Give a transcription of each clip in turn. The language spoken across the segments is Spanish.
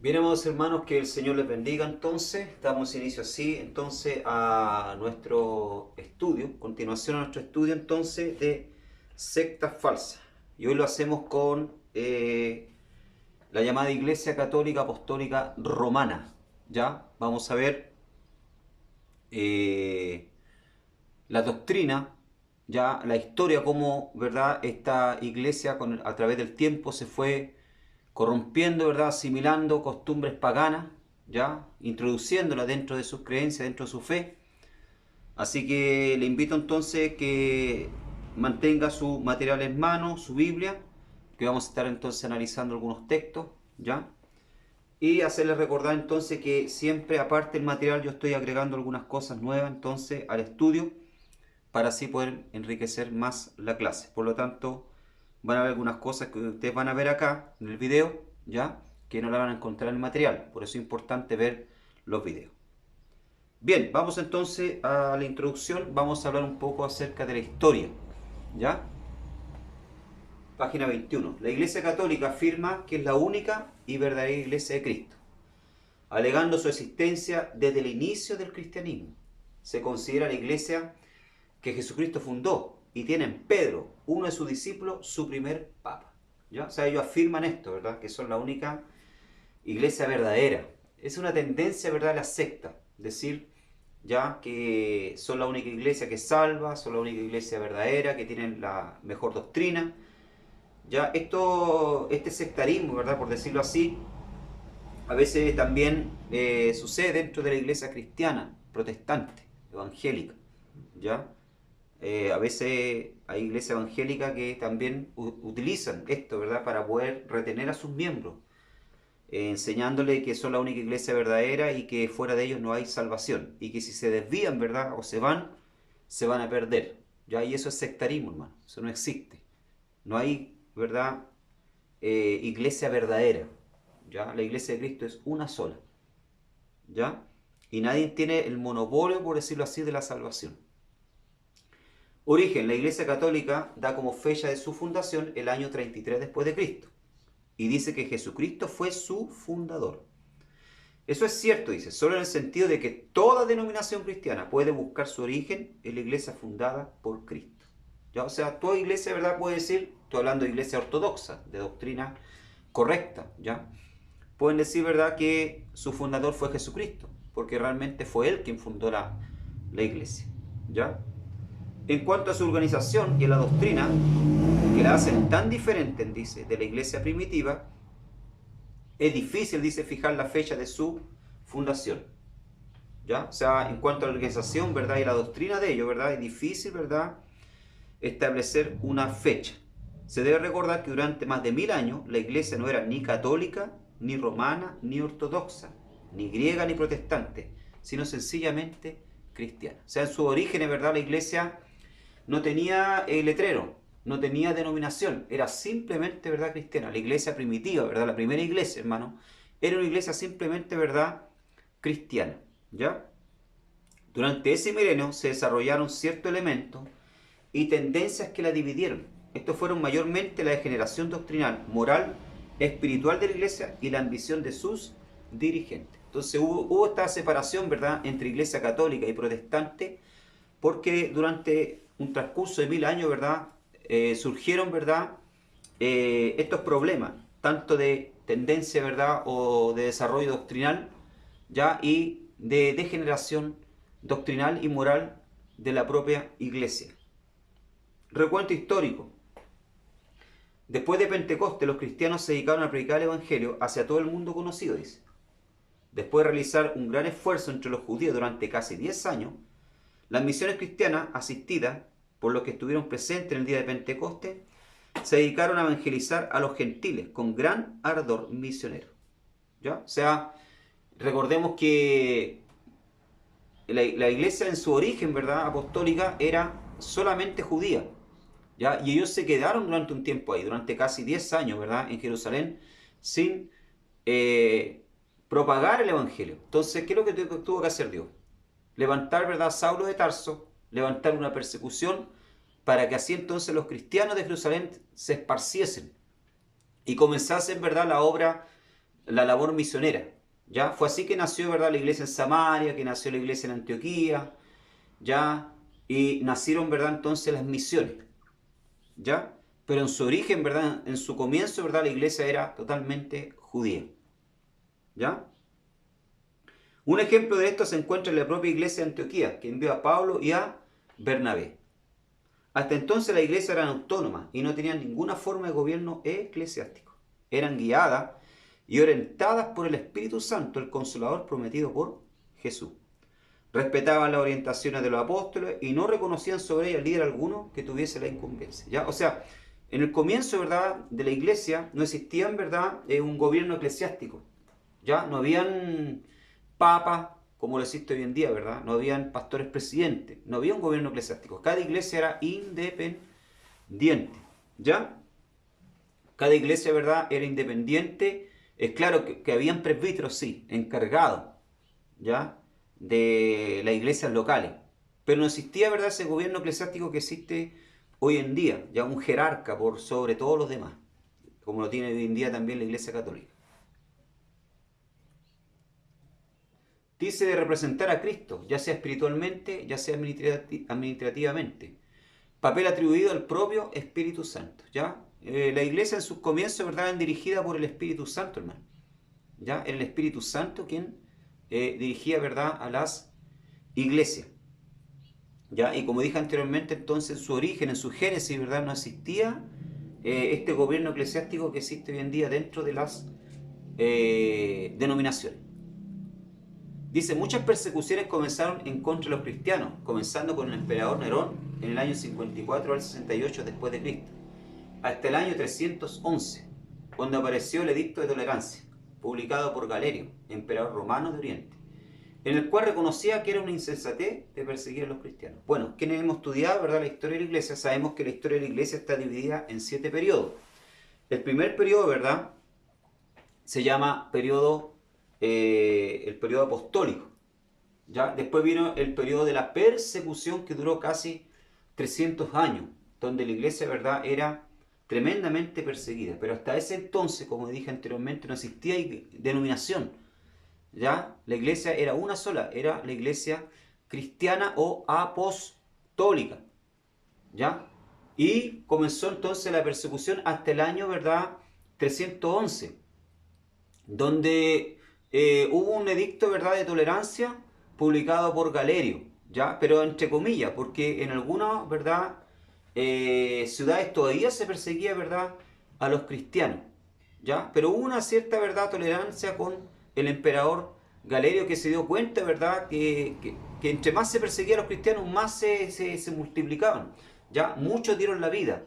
Bien, amados hermanos, que el Señor les bendiga. Entonces, damos inicio así, entonces, a nuestro estudio, continuación a nuestro estudio, entonces, de sectas falsas. Y hoy lo hacemos con la llamada Iglesia Católica Apostólica Romana. ¿Ya? Vamos a ver eh, la doctrina, ya la historia, cómo, ¿verdad?, esta iglesia a través del tiempo se fue corrompiendo, ¿verdad?, asimilando costumbres paganas, ya introduciéndolas dentro de sus creencias, dentro de su fe. Así que le invito entonces que mantenga su material en mano, su Biblia, que vamos a estar entonces analizando algunos textos, ¿ya? Y hacerles recordar entonces que siempre aparte del material yo estoy agregando algunas cosas nuevas entonces al estudio para así poder enriquecer más la clase. Por lo tanto, van a haber algunas cosas que ustedes van a ver acá en el video, ¿ya? Que no la van a encontrar en el material. Por eso es importante ver los videos. Bien, vamos entonces a la introducción. Vamos a hablar un poco acerca de la historia, ¿ya? Página 21. La Iglesia Católica afirma que es la única y verdadera Iglesia de Cristo, alegando su existencia desde el inicio del cristianismo. Se considera la Iglesia que Jesucristo fundó y tiene en Pedro, uno de sus discípulos, su primer papa. ¿Ya? O sea, ellos afirman esto, ¿verdad? Que son la única iglesia verdadera. Es una tendencia, ¿verdad?, de la secta. Decir, ya, que son la única iglesia que salva, son la única iglesia verdadera, que tienen la mejor doctrina. Ya, este sectarismo, ¿verdad?, por decirlo así, a veces también sucede dentro de la iglesia cristiana, protestante, evangélica. ¿Ya? A veces hay iglesias evangélicas que también utilizan esto, ¿verdad?, para poder retener a sus miembros, enseñándole que son la única iglesia verdadera y que fuera de ellos no hay salvación, y que si se desvían, ¿verdad?, o se van a perder. ¿Ya? Y eso es sectarismo, hermano, eso no existe. No hay, ¿verdad?, iglesia verdadera. ¿Ya? La iglesia de Cristo es una sola. ¿Ya? Y nadie tiene el monopolio, por decirlo así, de la salvación. Origen: la Iglesia Católica da como fecha de su fundación el año 33 después de Cristo y dice que Jesucristo fue su fundador. Eso es cierto, dice, solo en el sentido de que toda denominación cristiana puede buscar su origen en la iglesia fundada por Cristo. ¿Ya? O sea, toda iglesia, ¿verdad?, puede decir, estoy hablando de iglesia ortodoxa, de doctrina correcta, ¿ya? Pueden decir, ¿verdad?, que su fundador fue Jesucristo, porque realmente fue él quien fundó la iglesia, ¿ya? En cuanto a su organización y a la doctrina, que la hacen tan diferente, dice, de la iglesia primitiva, es difícil, dice, fijar la fecha de su fundación. ¿Ya? O sea, en cuanto a la organización, ¿verdad?, y la doctrina de ello, ¿verdad?, es difícil, ¿verdad?, establecer una fecha. Se debe recordar que durante más de 1000 años la iglesia no era ni católica, ni romana, ni ortodoxa, ni griega, ni protestante, sino sencillamente cristiana. O sea, en su origen, ¿verdad?, la iglesia no tenía letrero, no tenía denominación, era simplemente, ¿verdad?, cristiana. La iglesia primitiva, ¿verdad?, la primera iglesia, hermano, era una iglesia simplemente, ¿verdad?, cristiana. ¿Ya? Durante ese milenio se desarrollaron ciertos elementos y tendencias que la dividieron. Estos fueron mayormente la degeneración doctrinal, moral, espiritual de la iglesia y la ambición de sus dirigentes. Entonces hubo esta separación, ¿verdad?, entre iglesia católica y protestante, porque durante un transcurso de 1000 años, ¿verdad?, surgieron, ¿verdad?, estos problemas, tanto de tendencia, ¿verdad?, o de desarrollo doctrinal, ¿ya?, y de degeneración doctrinal y moral de la propia iglesia. Recuento histórico. Después de Pentecostés, los cristianos se dedicaron a predicar el Evangelio hacia todo el mundo conocido, dice. Después de realizar un gran esfuerzo entre los judíos durante casi 10 años, las misiones cristianas asistidas por los que estuvieron presentes en el día de Pentecostés se dedicaron a evangelizar a los gentiles con gran ardor misionero. ¿Ya? O sea, recordemos que la iglesia en su origen, ¿verdad?, apostólica, era solamente judía. ¿Ya? Y ellos se quedaron durante un tiempo ahí, durante casi 10 años, ¿verdad?, en Jerusalén, sin propagar el Evangelio. Entonces, ¿qué es lo que tuvo que hacer Dios? Levantar, ¿verdad?, a Saulo de Tarso, levantar una persecución para que así entonces los cristianos de Jerusalén se esparciesen y comenzasen, ¿verdad?, la obra la labor misionera. ¿Ya? Fue así que nació, ¿verdad?, la iglesia en Samaria, que nació la iglesia en Antioquía, ¿ya? Y nacieron, ¿verdad?, entonces las misiones, ¿ya? Pero en su origen, ¿verdad?, en su comienzo, ¿verdad?, la iglesia era totalmente judía, ¿ya? Un ejemplo de esto se encuentra en la propia iglesia de Antioquía, que envió a Pablo y a Bernabé. Hasta entonces la iglesia era autónoma y no tenían ninguna forma de gobierno eclesiástico. Eran guiadas y orientadas por el Espíritu Santo, el Consolador prometido por Jesús. Respetaban las orientaciones de los apóstoles y no reconocían sobre ellas líder alguno que tuviese la incumbencia. ¿Ya? O sea, en el comienzo, ¿verdad?, de la iglesia no existía, en verdad, un gobierno eclesiástico. ¿Ya? No habían papas, como lo existe hoy en día, ¿verdad? No habían pastores presidentes, no había un gobierno eclesiástico. Cada iglesia era independiente, ¿ya? Cada iglesia, ¿verdad?, era independiente. Es claro que habían presbíteros, sí, encargados, ¿ya?, de las iglesias locales. Pero no existía, ¿verdad?, ese gobierno eclesiástico que existe hoy en día, ya un jerarca por sobre todos los demás, como lo tiene hoy en día también la iglesia católica. Dice de representar a Cristo, ya sea espiritualmente, ya sea administrativamente. Papel atribuido al propio Espíritu Santo, ¿ya? La iglesia en sus comienzos, ¿verdad?, era dirigida por el Espíritu Santo, hermano. ¿Ya? Era el Espíritu Santo quien dirigía, ¿verdad?, a las iglesias. ¿Ya? Y como dije anteriormente, entonces en su origen, en su génesis, ¿verdad?, no existía este gobierno eclesiástico que existe hoy en día dentro de las denominaciones. Dice, muchas persecuciones comenzaron en contra de los cristianos, comenzando con el emperador Nerón en el año 54 al 68 después de Cristo, hasta el año 311, cuando apareció el Edicto de Tolerancia, publicado por Galerio, emperador romano de Oriente, en el cual reconocía que era una insensatez de perseguir a los cristianos. Bueno, quienes hemos estudiado, ¿verdad?, la historia de la iglesia, sabemos que la historia de la iglesia está dividida en 7 periodos. El primer periodo, ¿verdad?, se llama el periodo apostólico. ¿Ya? Después vino el periodo de la persecución que duró casi 300 años, donde la iglesia, ¿verdad?, era tremendamente perseguida. Pero hasta ese entonces, como dije anteriormente, no existía denominación. ¿Ya? La iglesia era una sola, era la iglesia cristiana o apostólica. ¿Ya? Y comenzó entonces la persecución hasta el año, ¿verdad?, 311, donde hubo un edicto, ¿verdad?, de tolerancia publicado por Galerio, ¿ya? Pero entre comillas, porque en algunas, ¿verdad?, ciudades todavía se perseguía, ¿verdad?, a los cristianos, ¿ya? Pero hubo una cierta, ¿verdad?, tolerancia con el emperador Galerio, que se dio cuenta, ¿verdad?, que entre más se perseguía a los cristianos, más se multiplicaban, ¿ya? Muchos dieron la vida.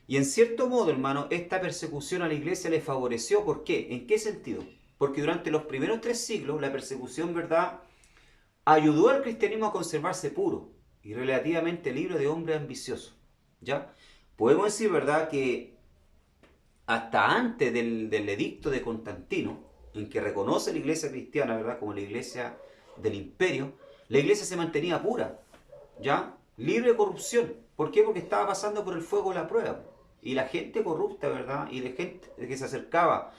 Y en cierto modo, hermano, esta persecución a la iglesia le favoreció. ¿Por qué? ¿En qué sentido? Porque durante los primeros 3 siglos, la persecución, ¿verdad?, ayudó al cristianismo a conservarse puro y relativamente libre de hombres ambiciosos. ¿Ya? Podemos decir, ¿verdad?, que hasta antes del edicto de Constantino, en que reconoce la iglesia cristiana, ¿verdad?, como la iglesia del imperio, la iglesia se mantenía pura, ¿ya?, libre de corrupción. ¿Por qué? Porque estaba pasando por el fuego de la prueba. Y la gente corrupta, ¿verdad?, y la gente que se acercaba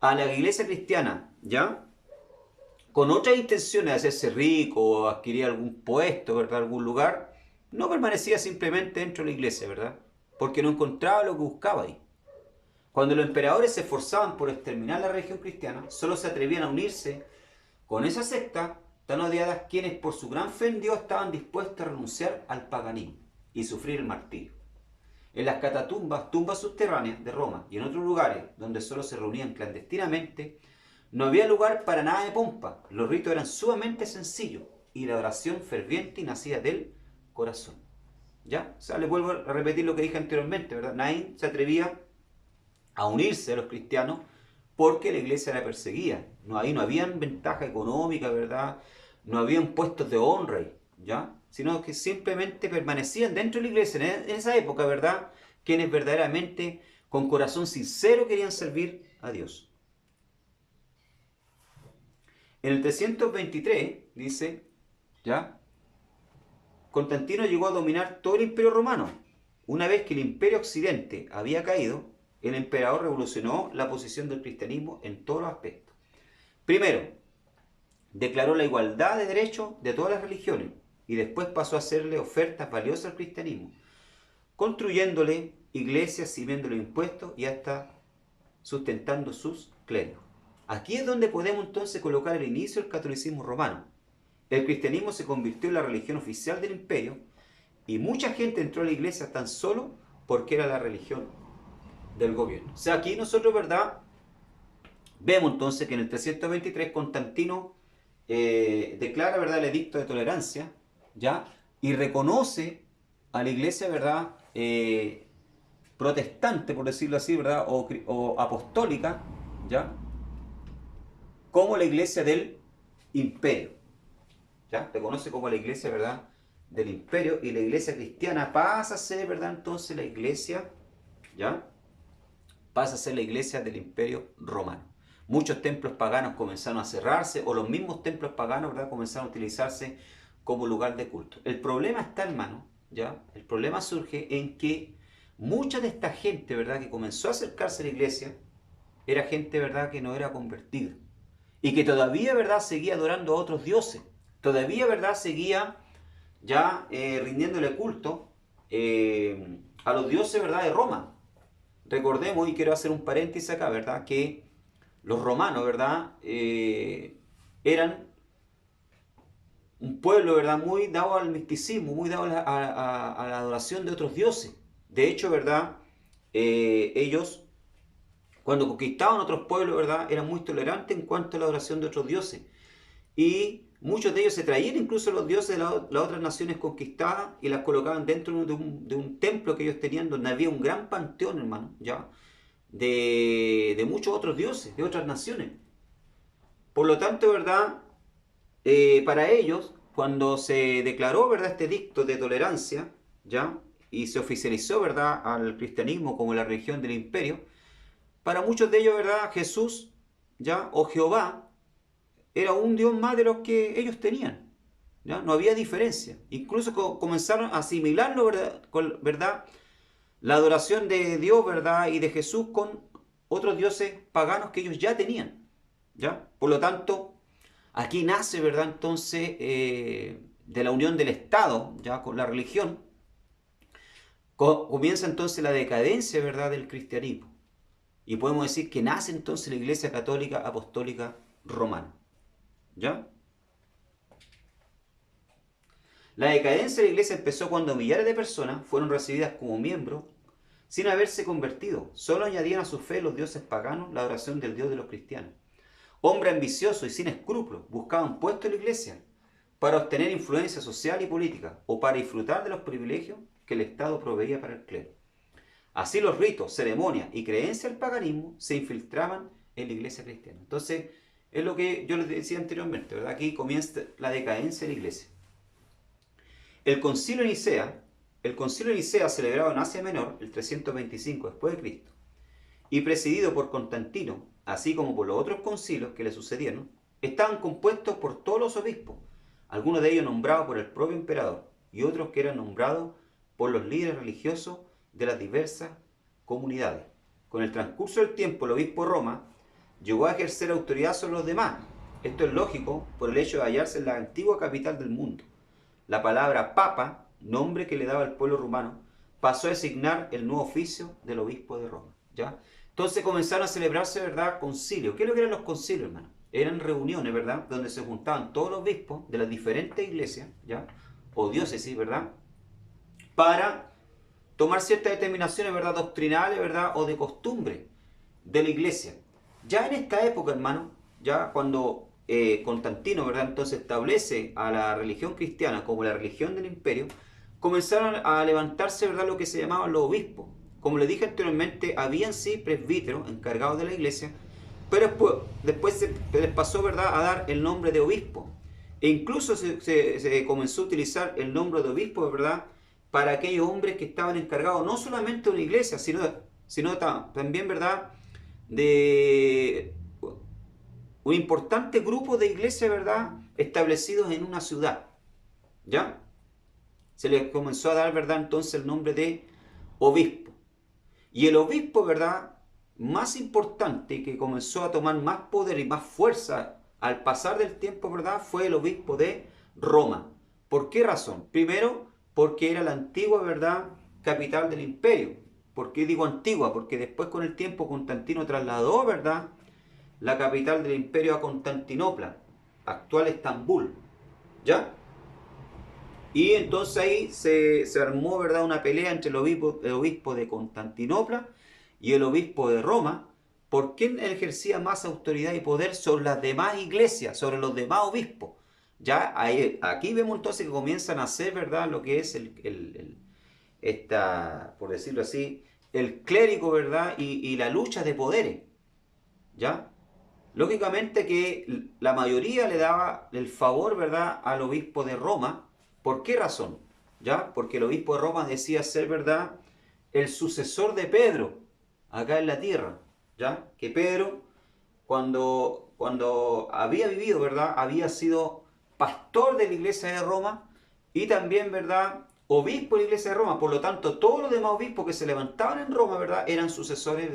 a la iglesia cristiana, ¿ya?, con otras intenciones de hacerse rico o adquirir algún puesto, ¿verdad?, algún lugar, no permanecía simplemente dentro de la iglesia, ¿verdad?, porque no encontraba lo que buscaba ahí. Cuando los emperadores se esforzaban por exterminar la religión cristiana, solo se atrevían a unirse con esa secta tan odiadas quienes por su gran fe en Dios estaban dispuestos a renunciar al paganismo y sufrir el martirio. En las catatumbas, tumbas subterráneas de Roma y en otros lugares donde solo se reunían clandestinamente, no había lugar para nada de pompa. Los ritos eran sumamente sencillos y la oración ferviente y nacida del corazón. ¿Ya? O sea, les vuelvo a repetir lo que dije anteriormente, ¿verdad? Nadie se atrevía a unirse a los cristianos porque la iglesia la perseguía. No, ahí no habían ventaja económica, ¿verdad? No habían puestos de honra, ¿ya? Sino que simplemente permanecían dentro de la iglesia en esa época, ¿verdad?, quienes verdaderamente con corazón sincero querían servir a Dios. En el 323 dice, ¿ya?, Constantino llegó a dominar todo el imperio romano. Una vez que el imperio occidente había caído, el emperador revolucionó la posición del cristianismo en todos los aspectos. Primero, declaró la igualdad de derechos de todas las religiones y después pasó a hacerle ofertas valiosas al cristianismo, construyéndole iglesias, sirviéndole impuestos y hasta sustentando sus clérigos. Aquí es donde podemos entonces colocar el inicio del catolicismo romano. El cristianismo se convirtió en la religión oficial del imperio y mucha gente entró a la iglesia tan solo porque era la religión del gobierno. O sea, aquí nosotros, ¿verdad? Vemos entonces que en el 323 Constantino declara, ¿verdad?, el edicto de tolerancia, ¿ya? Y reconoce a la iglesia, ¿verdad?, protestante, por decirlo así, ¿verdad?, o apostólica, ¿ya?, como la iglesia del imperio, ¿ya? Reconoce como la iglesia, ¿verdad?, del imperio, y la iglesia cristiana pasa a ser, ¿verdad?, entonces la iglesia, ¿ya?, pasa a ser la iglesia del imperio romano. Muchos templos paganos comenzaron a cerrarse, o los mismos templos paganos, ¿verdad?, comenzaron a utilizarse como lugar de culto. El problema está, hermano, ¿ya? El problema surge en que mucha de esta gente, ¿verdad?, que comenzó a acercarse a la iglesia, era gente, ¿verdad?, que no era convertida. Y que todavía, ¿verdad?, seguía adorando a otros dioses. Todavía, ¿verdad?, seguía ya rindiéndole culto a los dioses, ¿verdad?, de Roma. Recordemos, y quiero hacer un paréntesis acá, ¿verdad?, que los romanos, ¿verdad?, eran un pueblo, ¿verdad?, muy dado al misticismo, muy dado a la adoración de otros dioses. De hecho, ¿verdad?, ellos, cuando conquistaban otros pueblos, ¿verdad?, eran muy tolerantes en cuanto a la adoración de otros dioses. Y muchos de ellos se traían incluso los dioses de las otras naciones conquistadas y las colocaban dentro de un templo que ellos tenían, donde había un gran panteón, hermano, ¿ya?, de muchos otros dioses, de otras naciones. Por lo tanto, ¿verdad?, para ellos, cuando se declaró, ¿verdad?, este edicto de tolerancia, ¿ya?, y se oficializó, ¿verdad?, al cristianismo como la religión del imperio, para muchos de ellos, ¿verdad?, Jesús, ¿ya?, o Jehová, era un Dios más de los que ellos tenían, ¿ya? No había diferencia. Incluso comenzaron a asimilarlo, ¿verdad?, la adoración de Dios, ¿verdad?, y de Jesús con otros dioses paganos que ellos ya tenían, ¿ya? Por lo tanto, aquí nace, ¿verdad?, entonces, de la unión del Estado, ¿ya?, con la religión, comienza entonces la decadencia, ¿verdad?, del cristianismo. Y podemos decir que nace entonces la Iglesia Católica Apostólica Romana, ¿ya? La decadencia de la iglesia empezó cuando millares de personas fueron recibidas como miembros sin haberse convertido. Solo añadían a su fe los dioses paganos la adoración del Dios de los cristianos. Hombres ambiciosos y sin escrúpulos buscaban puestos en la iglesia para obtener influencia social y política o para disfrutar de los privilegios que el Estado proveía para el clero. Así los ritos, ceremonias y creencias del paganismo se infiltraban en la iglesia cristiana. Entonces, es lo que yo les decía anteriormente, ¿verdad? Aquí comienza la decadencia de la iglesia. El concilio de Nicea, celebrado en Asia Menor el 325 después de Cristo y presidido por Constantino, así como por los otros concilios que le sucedieron, estaban compuestos por todos los obispos, algunos de ellos nombrados por el propio emperador y otros que eran nombrados por los líderes religiosos de las diversas comunidades. Con el transcurso del tiempo, el obispo de Roma llegó a ejercer autoridad sobre los demás. Esto es lógico por el hecho de hallarse en la antigua capital del mundo. La palabra papa, nombre que le daba al pueblo romano, pasó a designar el nuevo oficio del obispo de Roma, ¿ya? Entonces comenzaron a celebrarse, ¿verdad?, concilios. ¿Qué es lo que eran los concilios, hermano? Eran reuniones, ¿verdad?, donde se juntaban todos los obispos de las diferentes iglesias, ¿ya?, o diócesis, ¿verdad?, para tomar ciertas determinaciones, ¿verdad?, doctrinales, ¿verdad?, o de costumbre de la iglesia. Ya en esta época, hermano, ya cuando Constantino, ¿verdad?, entonces establece a la religión cristiana como la religión del imperio, comenzaron a levantarse, ¿verdad?, lo que se llamaban los obispos. Como les dije anteriormente, habían sí presbíteros encargados de la iglesia, pero después se les pasó, ¿verdad?, a dar el nombre de obispo. E incluso se comenzó a utilizar el nombre de obispo, ¿verdad?, para aquellos hombres que estaban encargados no solamente de una iglesia, sino también, ¿verdad?, de un importante grupo de iglesias, ¿verdad?, establecidos en una ciudad, ¿ya? Se les comenzó a dar, ¿verdad?, entonces el nombre de obispo. Y el obispo, ¿verdad?, más importante, que comenzó a tomar más poder y más fuerza al pasar del tiempo, ¿verdad?, fue el obispo de Roma. ¿Por qué razón? Primero, porque era la antigua, ¿verdad?, capital del imperio. ¿Por qué digo antigua? Porque después con el tiempo Constantino trasladó, ¿verdad?, la capital del imperio a Constantinopla, actual Estambul, ¿ya? Y entonces ahí se armó, ¿verdad?, una pelea entre el obispo de Constantinopla y el obispo de Roma, por quién ejercía más autoridad y poder sobre las demás iglesias, sobre los demás obispos. Ya ahí, aquí vemos entonces que comienzan a hacer, ¿verdad?, lo que es por decirlo así, el clérigo, ¿verdad?, y la lucha de poderes, ¿ya? Lógicamente que la mayoría le daba el favor, ¿verdad?, al obispo de Roma. ¿Por qué razón? ¿Ya? Porque el obispo de Roma decía ser, ¿verdad?, el sucesor de Pedro acá en la tierra. ¿Ya? Que Pedro, cuando había vivido, ¿verdad?, había sido pastor de la iglesia de Roma y también, ¿verdad?, obispo de la iglesia de Roma. Por lo tanto, todos los demás obispos que se levantaban en Roma, ¿verdad?, eran sucesores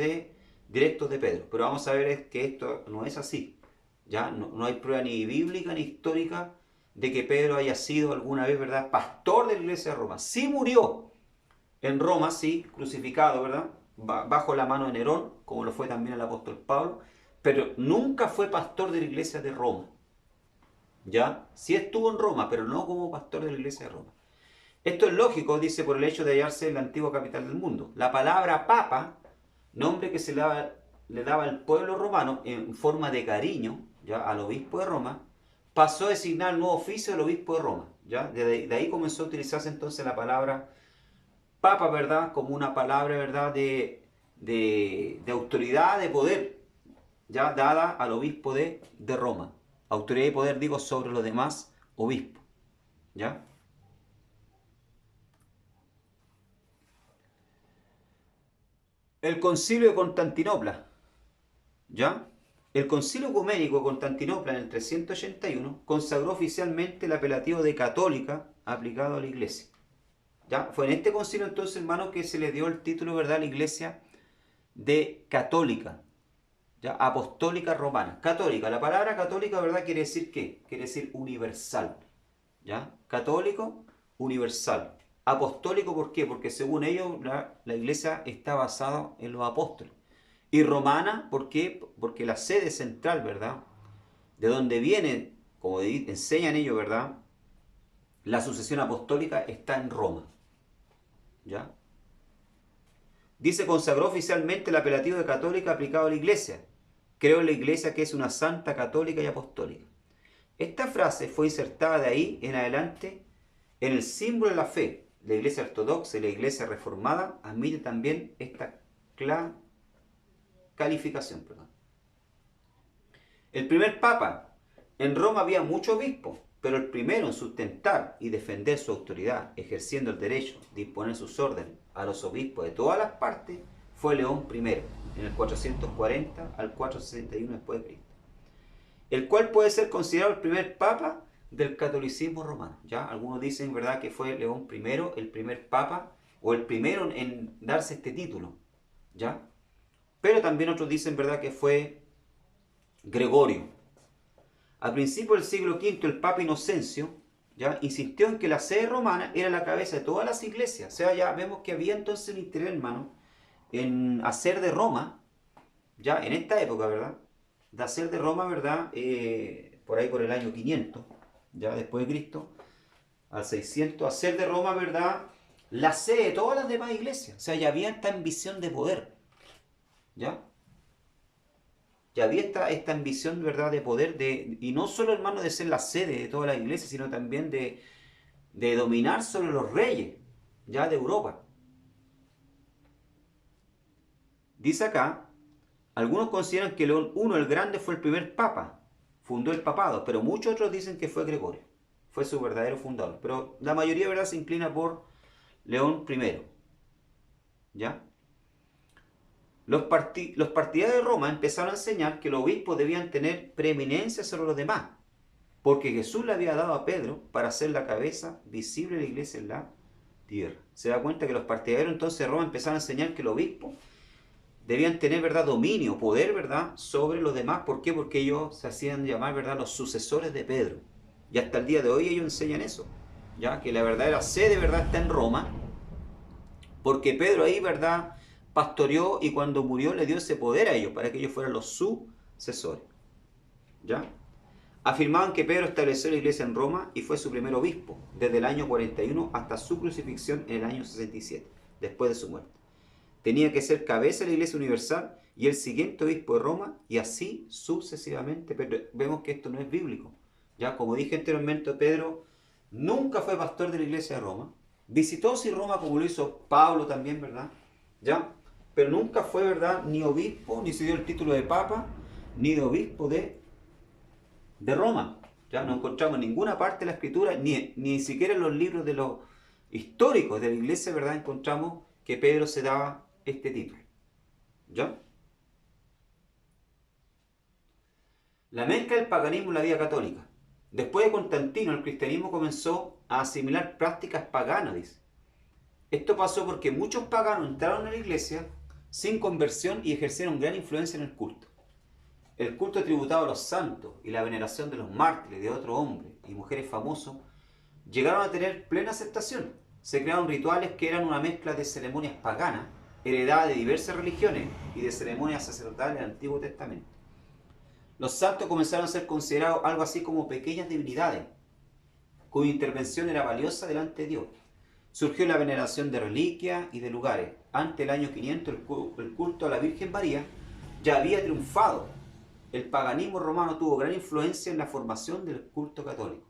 directos de Pedro. Pero vamos a ver que esto no es así. ¿Ya? No hay prueba ni bíblica ni histórica de que Pedro haya sido alguna vez, ¿verdad?, pastor de la iglesia de Roma. Sí murió en Roma, sí, crucificado, ¿verdad?, bajo la mano de Nerón, como lo fue también el apóstol Pablo, pero nunca fue pastor de la iglesia de Roma. ¿Ya? Sí estuvo en Roma, pero no como pastor de la iglesia de Roma. Esto es lógico, dice, por el hecho de hallarse en la antigua capital del mundo. La palabra papa, nombre que le daba al pueblo romano en forma de cariño, ¿ya?, al obispo de Roma, pasó a designar el nuevo oficio del obispo de Roma. ¿Ya? De ahí comenzó a utilizarse entonces la palabra papa, ¿verdad?, como una palabra, ¿verdad?, de autoridad, de poder, ya dada al obispo de Roma. Autoridad y poder, digo, sobre los demás obispos. ¿Ya? El concilio de Constantinopla. ¿Ya? El concilio ecuménico de Constantinopla en el 381 consagró oficialmente el apelativo de católica aplicado a la iglesia. ¿Ya? Fue en este concilio entonces, hermano, que se le dio el título, ¿verdad?, a la iglesia de católica. ¿Ya? Apostólica romana. Católica. La palabra católica, ¿verdad?, quiere decir ¿qué? Quiere decir universal. ¿Ya? Católico, universal. Apostólico, ¿por qué? Porque según ellos la iglesia está basada en los apóstoles. Y romana, ¿por qué? Porque la sede central, ¿verdad?, de donde viene, como enseñan ellos, ¿verdad?, la sucesión apostólica está en Roma. ¿Ya? Dice, consagró oficialmente el apelativo de católica aplicado a la iglesia. Creo en la iglesia que es una santa, católica y apostólica. Esta frase fue insertada de ahí en adelante en el símbolo de la fe. La iglesia ortodoxa y la iglesia reformada admiten también esta calificación. Perdón. El primer papa. En Roma había muchos obispos, pero el primero en sustentar y defender su autoridad, ejerciendo el derecho de imponer sus órdenes a los obispos de todas las partes, fue León I, en el 440 al 461 después de Cristo, el cual puede ser considerado el primer papa del catolicismo romano. ¿Ya? Algunos dicen, ¿verdad?, que fue León I el primer papa o el primero en darse este título. ¿Ya? Pero también otros dicen, ¿verdad?, que fue Gregorio. A principios del siglo V, el Papa Inocencio, ¿ya?, insistió en que la sede romana era la cabeza de todas las iglesias. O sea, ya vemos que había entonces un interés, hermano, en hacer de Roma, ya en esta época, ¿verdad?, de hacer de Roma, ¿verdad?, por ahí por el año 500, ya después de Cristo, al 600, hacer de Roma, ¿verdad?, la sede de todas las demás iglesias. O sea, ya había esta ambición de poder, ¿ya? Ya había esta ambición, ¿verdad?, de poder, y no solo, hermano, de ser la sede de toda la iglesia, sino también de dominar sobre los reyes, ya de Europa. Dice acá, algunos consideran que León I el Grande fue el primer papa, fundó el papado, pero muchos otros dicen que fue Gregorio, fue su verdadero fundador. Pero la mayoría, ¿verdad?, se inclina por León I. ¿Ya? Los partidarios de Roma empezaron a enseñar que los obispos debían tener preeminencia sobre los demás, porque Jesús le había dado a Pedro para ser la cabeza visible de la iglesia en la tierra. Se da cuenta que los partidarios entonces de Roma empezaron a enseñar que los obispos debían tener, ¿verdad?, dominio, poder, ¿verdad?, sobre los demás. ¿Por qué? Porque ellos se hacían llamar, ¿verdad?, los sucesores de Pedro. Y hasta el día de hoy ellos enseñan eso, ya que la verdadera sede, ¿verdad?, está en Roma, porque Pedro ahí, ¿verdad?, pastoreó y cuando murió le dio ese poder a ellos para que ellos fueran los sucesores, ¿ya? Afirmaban que Pedro estableció la iglesia en Roma y fue su primer obispo, desde el año 41 hasta su crucifixión en el año 67, después de su muerte. Tenía que ser cabeza de la iglesia universal y el siguiente obispo de Roma y así sucesivamente. Pero vemos que esto no es bíblico. Ya, como dije anteriormente, Pedro nunca fue pastor de la iglesia de Roma. Visitó sí Roma como lo hizo Pablo también, ¿verdad? Ya, pero nunca fue, ¿verdad?, ni obispo, ni se dio el título de papa, ni de obispo de Roma. Ya no encontramos en ninguna parte de la escritura, ni siquiera en los libros de los históricos de la iglesia, ¿verdad?, encontramos que Pedro se daba este título. ¿Ya? La mezcla del paganismo y la vida católica. Después de Constantino, el cristianismo comenzó a asimilar prácticas paganas, dice. Esto pasó porque muchos paganos entraron a la iglesia sin conversión y ejercieron gran influencia en el culto. El culto tributado a los santos y la veneración de los mártires de otros hombres y mujeres famosos llegaron a tener plena aceptación. Se crearon rituales que eran una mezcla de ceremonias paganas, heredadas de diversas religiones y de ceremonias sacerdotales del Antiguo Testamento. Los santos comenzaron a ser considerados algo así como pequeñas divinidades, cuya intervención era valiosa delante de Dios. Surgió la veneración de reliquias y de lugares. Ante el año 500 el culto a la Virgen María ya había triunfado. El paganismo romano tuvo gran influencia en la formación del culto católico.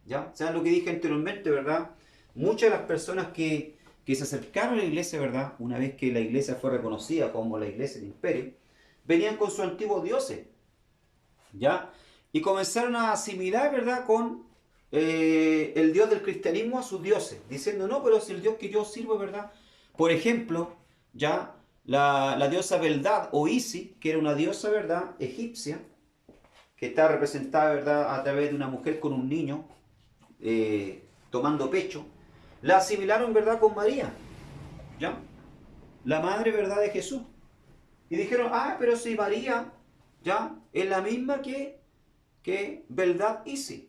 ¿Ya? O sea, lo que dije anteriormente, ¿verdad? Muchas de las personas que se acercaron a la iglesia, ¿verdad?, una vez que la iglesia fue reconocida como la iglesia del imperio, venían con sus antiguos dioses, ¿ya? Y comenzaron a asimilar, ¿verdad?, con el Dios del cristianismo a sus dioses, diciendo, no, pero si el Dios que yo sirvo, ¿verdad? Por ejemplo, ya la diosa Beldad o Isis, que era una diosa, ¿verdad?, egipcia, que está representada, ¿verdad?, a través de una mujer con un niño tomando pecho, la asimilaron, ¿verdad?, con María, ¿ya? La madre, ¿verdad?, de Jesús. Y dijeron, ah, pero si María, ¿ya?, es la misma que Beldad Isis.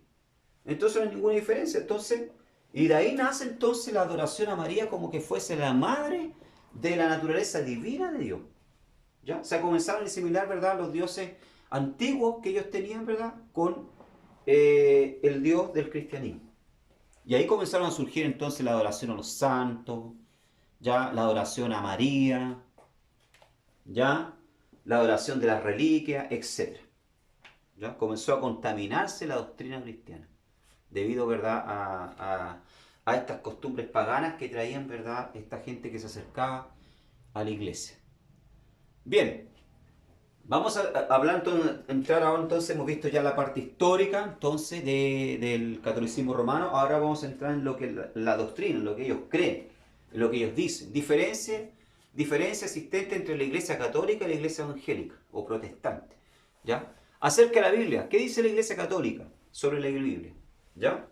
Entonces no hay ninguna diferencia. Entonces, y de ahí nace entonces la adoración a María como que fuese la madre de la naturaleza divina de Dios. ¿Ya? O sea, comenzaron a asimilar, ¿verdad?, los dioses antiguos que ellos tenían, ¿verdad?, con el Dios del cristianismo. Y ahí comenzaron a surgir entonces la adoración a los santos, ya la adoración a María, ya la adoración de las reliquias, etc. ¿Ya? Comenzó a contaminarse la doctrina cristiana debido, ¿verdad?, a estas costumbres paganas que traían, ¿verdad?, esta gente que se acercaba a la iglesia. Bien, vamos a hablar entonces, entrar ahora entonces, hemos visto ya la parte histórica entonces del catolicismo romano, ahora vamos a entrar en lo que la doctrina, en lo que ellos creen, en lo que ellos dicen. Diferencia existente entre la iglesia católica y la iglesia evangélica o protestante. ¿Ya? Acerca de la Biblia, ¿qué dice la iglesia católica sobre la Biblia? ¿Ya?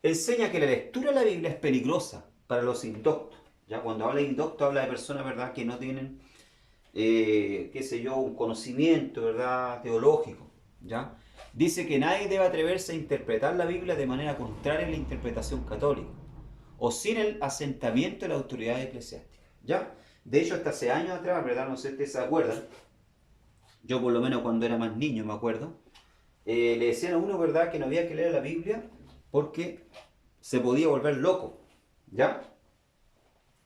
Enseña que la lectura de la Biblia es peligrosa para los indoctos. ¿Ya? Cuando habla de indocto, habla de personas, ¿verdad?, que no tienen qué sé yo, un conocimiento, ¿verdad?, teológico, ¿ya? Dice que nadie debe atreverse a interpretar la Biblia de manera contraria a la interpretación católica o sin el asentamiento de la autoridad eclesiástica, ¿ya? De hecho, hasta hace años atrás, ¿verdad?, no sé si ustedes se acuerdan, yo por lo menos cuando era más niño me acuerdo, le decían a uno, ¿verdad?, que no había que leer la Biblia porque se podía volver loco, ¿ya?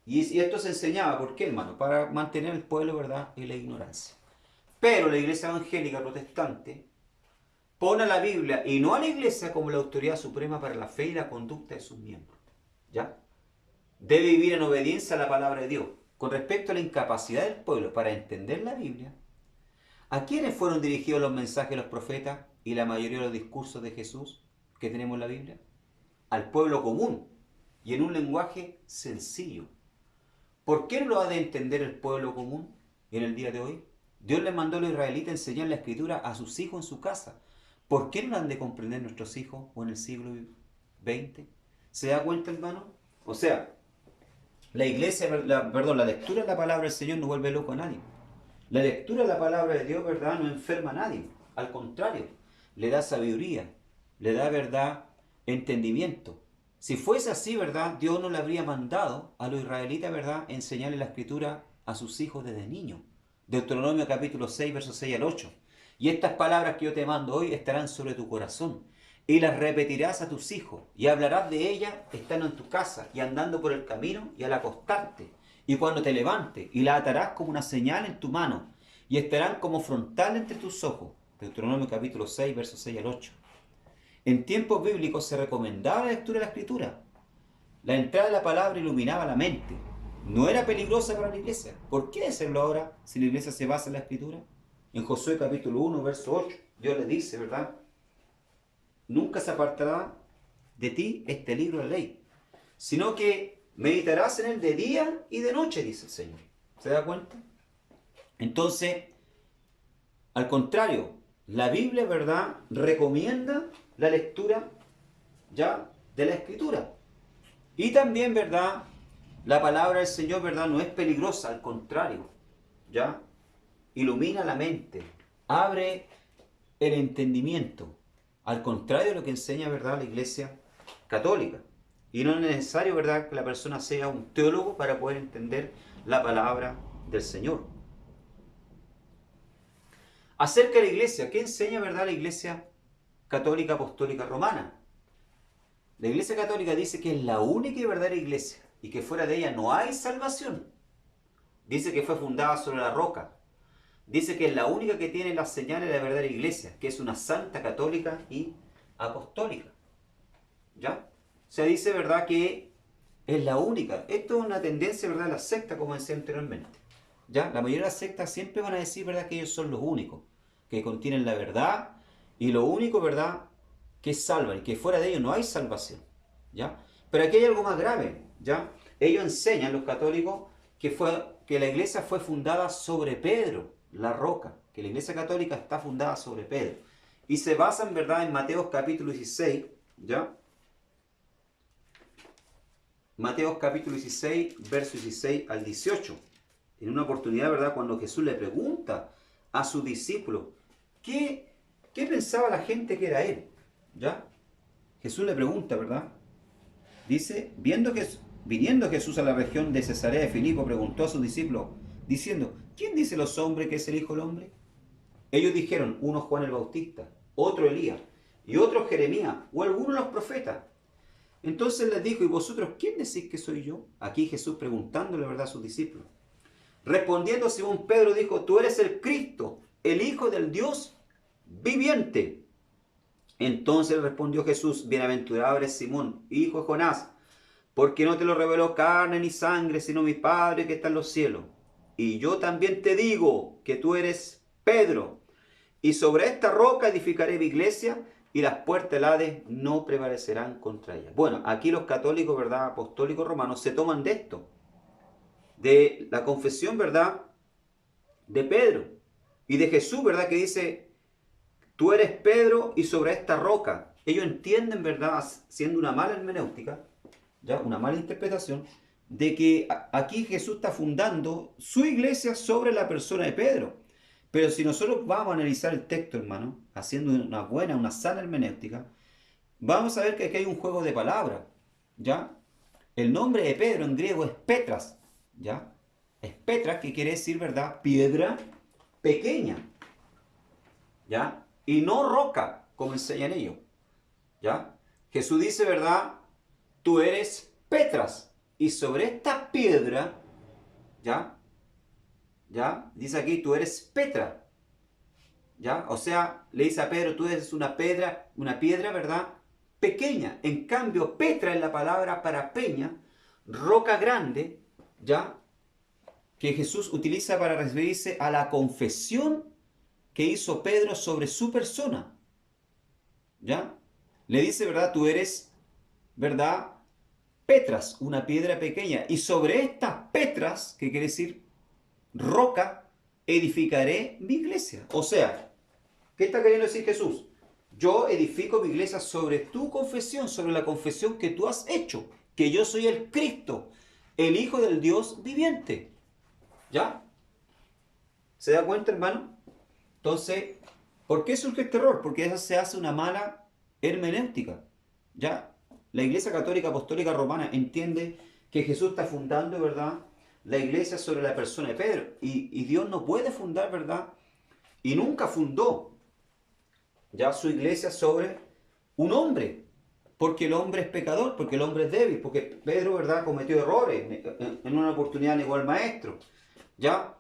Y esto se enseñaba, ¿por qué, hermano? Para mantener al pueblo, ¿verdad?, en la ignorancia. Pero la iglesia evangélica protestante pone a la Biblia y no a la iglesia como la autoridad suprema para la fe y la conducta de sus miembros. ¿Ya? Debe vivir en obediencia a la palabra de Dios. Con respecto a la incapacidad del pueblo para entender la Biblia, ¿a quiénes fueron dirigidos los mensajes de los profetas y la mayoría de los discursos de Jesús que tenemos en la Biblia? Al pueblo común y en un lenguaje sencillo. ¿Por qué no lo ha de entender el pueblo común en el día de hoy? Dios le mandó a los israelitas a enseñar la escritura a sus hijos en su casa. ¿Por qué no lo han de comprender nuestros hijos o en el siglo XX? ¿Se da cuenta, hermano? O sea, La iglesia, la lectura de la palabra del Señor no vuelve loco a nadie. La lectura de la palabra de Dios, ¿verdad?, no enferma a nadie. Al contrario, le da sabiduría, le da, ¿verdad?, entendimiento. Si fuese así, ¿verdad?, Dios no le habría mandado a los israelitas, ¿verdad?, enseñarle la escritura a sus hijos desde niños. Deuteronomio capítulo 6, versos 6 al 8. Y estas palabras que yo te mando hoy estarán sobre tu corazón, y las repetirás a tus hijos, y hablarás de ellas estando en tu casa, y andando por el camino, y al acostarte, y cuando te levantes, y las atarás como una señal en tu mano, y estarán como frontal entre tus ojos. Deuteronomio capítulo 6, versos 6 al 8. En tiempos bíblicos se recomendaba la lectura de la escritura. La entrada de la palabra iluminaba la mente. No era peligrosa para la iglesia. ¿Por qué hacerlo ahora si la iglesia se basa en la escritura? En Josué capítulo 1, verso 8, Dios le dice, ¿verdad?, nunca se apartará de ti este libro de ley, sino que meditarás en él de día y de noche, dice el Señor. ¿Se da cuenta? Entonces, al contrario, la Biblia, ¿verdad?, recomienda la lectura ya de la Escritura. Y también, ¿verdad?, la palabra del Señor, ¿verdad?, no es peligrosa, al contrario, ¿ya? Ilumina la mente, abre el entendimiento, al contrario de lo que enseña, ¿verdad?, la Iglesia Católica. Y no es necesario, ¿verdad?, que la persona sea un teólogo para poder entender la palabra del Señor. Acerca de la Iglesia, ¿qué enseña, ¿verdad?, la Iglesia Católica Apostólica Romana? La Iglesia Católica dice que es la única y verdadera Iglesia y que fuera de ella no hay salvación. Dice que fue fundada sobre la roca. Dice que es la única que tiene las señales de la verdadera iglesia, que es una santa, católica y apostólica. ¿Ya? Se dice, ¿verdad?, que es la única. Esto es una tendencia, ¿verdad?, de la secta, como decía anteriormente. ¿Ya? La mayoría de las sectas siempre van a decir, ¿verdad?, que ellos son los únicos, que contienen la verdad y lo único, ¿verdad?, que salvan, y que fuera de ellos no hay salvación. ¿Ya? Pero aquí hay algo más grave. ¿Ya? Ellos enseñan, los católicos, que la iglesia fue fundada sobre Pedro, la roca, que la iglesia católica está fundada sobre Pedro. Y se basan, ¿verdad?, en Mateo capítulo 16, ¿ya? Mateo capítulo 16, versos 16 al 18. En una oportunidad, ¿verdad?, cuando Jesús le pregunta a sus discípulos, ¿qué pensaba la gente que era él? ¿Ya? Jesús le pregunta, ¿verdad? Dice, viniendo Jesús a la región de Cesarea de Filipo, preguntó a sus discípulos, diciendo, ¿quién dice los hombres que es el Hijo del Hombre? Ellos dijeron, uno Juan el Bautista, otro Elías, y otro Jeremías, o alguno de los profetas. Entonces les dijo, ¿y vosotros quién decís que soy yo? Aquí Jesús preguntándole, ¿verdad?, a sus discípulos. Respondiendo Simón Pedro dijo, tú eres el Cristo, el Hijo del Dios viviente. Entonces respondió Jesús, bienaventurado eres Simón, hijo de Jonás, porque no te lo reveló carne ni sangre, sino mi Padre que está en los cielos. Y yo también te digo que tú eres Pedro, y sobre esta roca edificaré mi iglesia, y las puertas del Hades no prevalecerán contra ella. Bueno, aquí los católicos, ¿verdad?, apostólicos romanos, se toman de esto, de la confesión, ¿verdad?, de Pedro, y de Jesús, ¿verdad?, que dice, tú eres Pedro y sobre esta roca. Ellos entienden, ¿verdad?, siendo una mala hermenéutica, ¿ya?, una mala interpretación, de que aquí Jesús está fundando su iglesia sobre la persona de Pedro. Pero si nosotros vamos a analizar el texto, hermano, haciendo una sana hermenéutica, vamos a ver que aquí hay un juego de palabras, ¿ya? El nombre de Pedro en griego es Petras, ¿ya? Es Petras, que quiere decir, ¿verdad?, piedra pequeña, ¿ya? Y no roca, como enseñan ellos, ¿ya? Jesús dice, ¿verdad?, tú eres Petras, y sobre esta piedra, ¿ya? Dice aquí, tú eres Petra, ¿ya? O sea, le dice a Pedro, tú eres una piedra, ¿verdad?, pequeña. En cambio, Petra es la palabra para peña, roca grande, ¿ya?, que Jesús utiliza para referirse a la confesión que hizo Pedro sobre su persona, ¿ya? Le dice, ¿verdad?, tú eres, ¿verdad?, Petras, una piedra pequeña, y sobre estas Petras, que quiere decir roca, edificaré mi iglesia. O sea, ¿qué está queriendo decir Jesús? Yo edifico mi iglesia sobre tu confesión, sobre la confesión que tú has hecho, que yo soy el Cristo, el Hijo del Dios viviente. ¿Ya? ¿Se da cuenta, hermano? Entonces, ¿por qué surge este error? Porque eso se hace una mala hermenéutica. ¿Ya? La Iglesia Católica Apostólica Romana entiende que Jesús está fundando, ¿verdad?, la iglesia sobre la persona de Pedro. Y Dios no puede fundar, ¿verdad?, y nunca fundó ya su iglesia sobre un hombre, porque el hombre es pecador, porque el hombre es débil, porque Pedro, ¿verdad?, cometió errores, en una oportunidad negó al maestro, ya,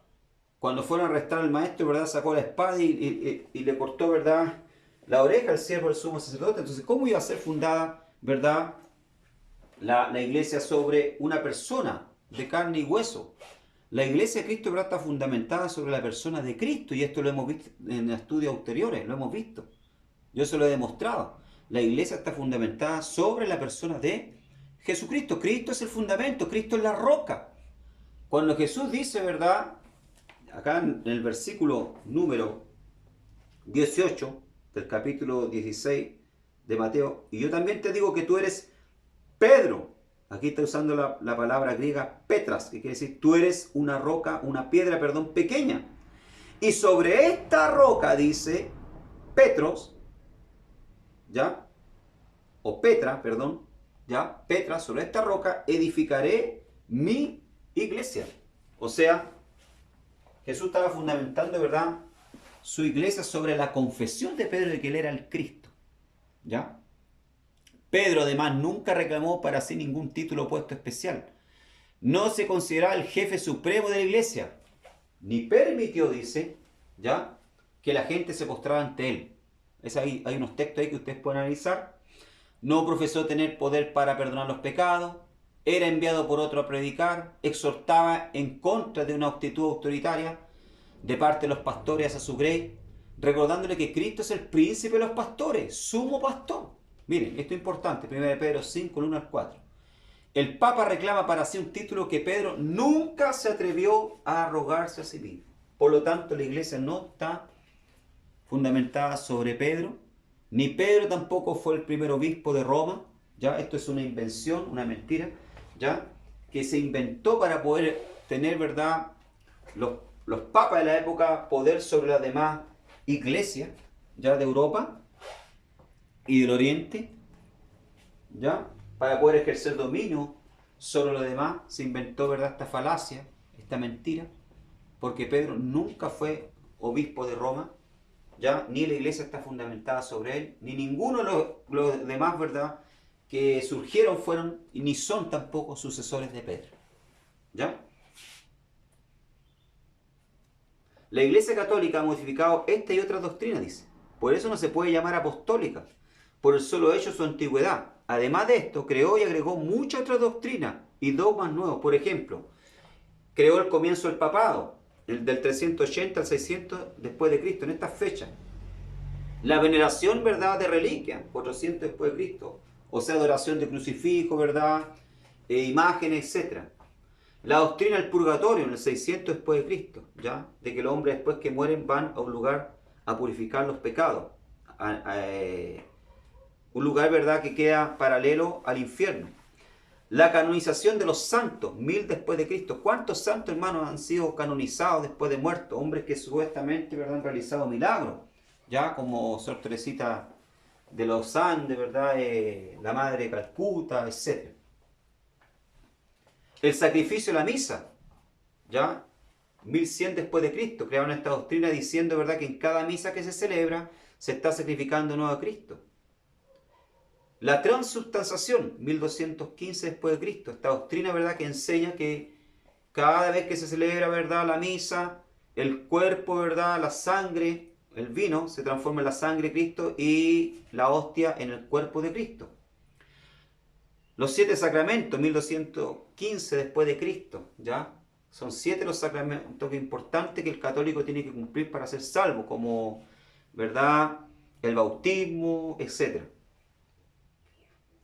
cuando fueron a arrestar al maestro, ¿verdad?, sacó la espada y le cortó, ¿verdad?, la oreja al siervo del sumo sacerdote. Entonces, ¿cómo iba a ser fundada, ¿verdad?, la iglesia sobre una persona de carne y hueso? La iglesia de Cristo, ¿verdad?, está fundamentada sobre la persona de Cristo, y esto lo hemos visto en estudios anteriores, lo hemos visto. Yo se lo he demostrado. La iglesia está fundamentada sobre la persona de Jesucristo. Cristo es el fundamento, Cristo es la roca. Cuando Jesús dice, ¿verdad?, acá en el versículo número 18 del capítulo 16 de Mateo, y yo también te digo que tú eres Pedro. Aquí está usando la palabra griega Petras, que quiere decir tú eres una roca, una piedra, perdón, pequeña. Y sobre esta roca, dice Petros, ¿ya? O Petra, perdón, ¿ya? Petra, sobre esta roca edificaré mi iglesia. O sea, Jesús estaba fundamentando, ¿verdad?, su iglesia sobre la confesión de Pedro de que él era el Cristo, ¿ya? Pedro además nunca reclamó para sí ningún título o puesto especial. No se consideraba el jefe supremo de la iglesia, ni permitió, dice, ¿ya?, que la gente se postrara ante él. Hay unos textos ahí que ustedes pueden analizar. No profesó tener poder para perdonar los pecados, era enviado por otro a predicar, exhortaba en contra de una actitud autoritaria de parte de los pastores a su grey, recordándole que Cristo es el príncipe de los pastores, sumo pastor. Miren, esto es importante, 1 Pedro 5, 1 al 4. El Papa reclama para sí un título que Pedro nunca se atrevió a arrogarse a sí mismo. Por lo tanto, la iglesia no está fundamentada sobre Pedro, ni Pedro tampoco fue el primer obispo de Roma, ¿ya? Esto es una invención, una mentira, ¿ya?, que se inventó para poder tener, ¿verdad?, los papas de la época poder sobre las demás iglesias, ¿ya?, de Europa y del Oriente, ¿ya?, para poder ejercer dominio sobre los demás. Se inventó, ¿verdad?, esta falacia, esta mentira, porque Pedro nunca fue obispo de Roma, ¿ya?, ni la iglesia está fundamentada sobre él, ni ninguno de los demás, ¿verdad?, que surgieron fueron, ni son tampoco sucesores de Pedro, ¿ya? La Iglesia Católica ha modificado esta y otras doctrinas, dice. Por eso no se puede llamar apostólica, por el solo hecho de su antigüedad. Además de esto, creó y agregó muchas otras doctrinas y dogmas nuevos. Por ejemplo, creó el comienzo del papado, el del 380 al 600 después de Cristo, en estas fechas. La veneración, ¿verdad?, de reliquias, 400 después de Cristo. O sea, adoración de crucifijo, ¿verdad?, imágenes, etc. La doctrina del purgatorio en el 600 después de Cristo, ¿ya?, de que los hombres después que mueren van a un lugar a purificar los pecados. Un lugar, ¿verdad?, que queda paralelo al infierno. La canonización de los santos, 1000 después de Cristo. ¿Cuántos santos, hermanos, han sido canonizados después de muertos? Hombres que supuestamente, ¿verdad?, han realizado milagros, ya, como Sor Teresita de los Andes, ¿verdad?, la Madre de Calcuta, etc. El sacrificio de la misa, ya, 1100 después de Cristo, crearon esta doctrina diciendo, ¿verdad?, que en cada misa que se celebra se está sacrificando de nuevo a Cristo. La transubstanciación, 1215 después de Cristo, esta doctrina, ¿verdad?, que enseña que cada vez que se celebra, ¿verdad?, la misa, el cuerpo, ¿verdad?, la sangre, el vino se transforma en la sangre de Cristo y la hostia en el cuerpo de Cristo. Los 7 sacramentos, 1215 después de Cristo, ¿ya? Son 7 los sacramentos importantes que el católico tiene que cumplir para ser salvo, como, ¿verdad?, el bautismo, etc.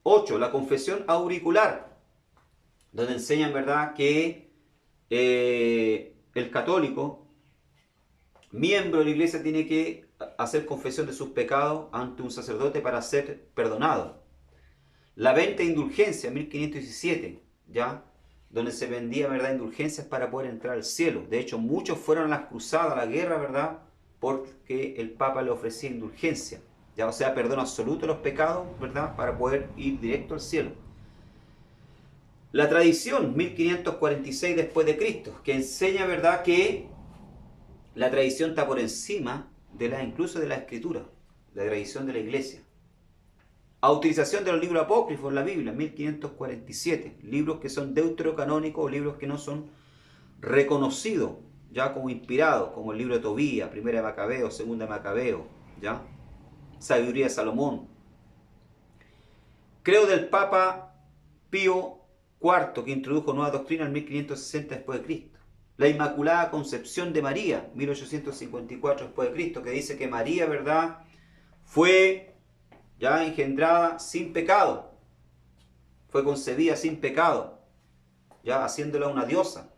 8. La confesión auricular, donde enseñan, ¿verdad?, que el católico, miembro de la iglesia, tiene que hacer confesión de sus pecados ante un sacerdote para ser perdonado. La venta de indulgencia, 1517, ¿ya?, donde se vendía, ¿verdad?, indulgencias para poder entrar al cielo. De hecho, muchos fueron a las cruzadas, a la guerra, ¿verdad?, porque el Papa le ofrecía indulgencia, ya, o sea, perdón absoluto de los pecados, ¿verdad?, para poder ir directo al cielo. La tradición, 1546 después de Cristo, que enseña, ¿verdad?, que la tradición está por encima incluso de la escritura, la tradición de la iglesia. A utilización de los libros apócrifos en la Biblia, 1547, libros que son deuterocanónicos o libros que no son reconocidos ya como inspirados, como el libro de Tobías, Primera de Macabeo, Segunda de Macabeo, ¿ya? Sabiduría de Salomón. Creo del Papa Pío IV, que introdujo nueva doctrina en 1560 después de Cristo. La Inmaculada Concepción de María, 1854 después de Cristo, que dice que María, ¿verdad?, fue ya engendrada sin pecado, fue concebida sin pecado, ya haciéndola una diosa.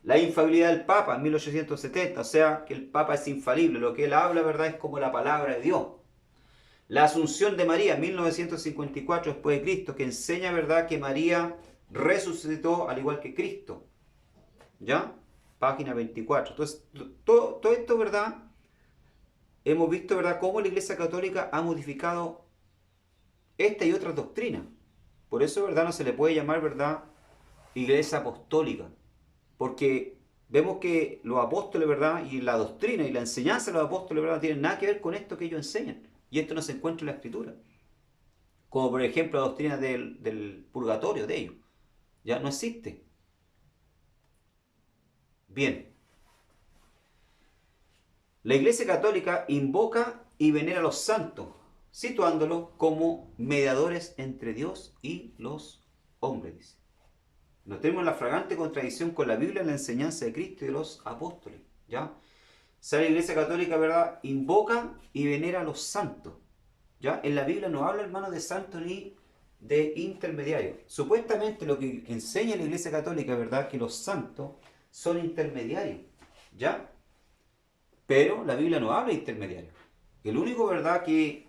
La infalibilidad del Papa, en 1870, o sea que el Papa es infalible, lo que él habla, ¿verdad?, es como la palabra de Dios. La Asunción de María, 1954 después de Cristo, que enseña, ¿verdad?, que María resucitó al igual que Cristo, ¿ya? Página 24. Entonces, todo esto, ¿verdad?, hemos visto, ¿verdad?, cómo la Iglesia Católica ha modificado esta y otras doctrinas. Por eso, ¿verdad?, no se le puede llamar, ¿verdad?, Iglesia Apostólica. Porque vemos que los apóstoles, ¿verdad?, y la doctrina y la enseñanza de los apóstoles, ¿verdad?, no tienen nada que ver con esto que ellos enseñan. Y esto no se encuentra en la Escritura. Como por ejemplo la doctrina del purgatorio de ellos. Ya no existe. Bien. La Iglesia Católica invoca y venera a los santos, situándolos como mediadores entre Dios y los hombres, dice. Nos tenemos la flagrante contradicción con la Biblia en la enseñanza de Cristo y de los apóstoles, ¿ya? O sea, la Iglesia Católica, ¿verdad?, invoca y venera a los santos, ¿ya? En la Biblia no habla, hermano, de santos ni de intermediarios. Supuestamente lo que enseña la Iglesia Católica, ¿verdad?, que los santos son intermediarios, ¿ya? Pero la Biblia no habla de intermediarios. El único, ¿verdad?, que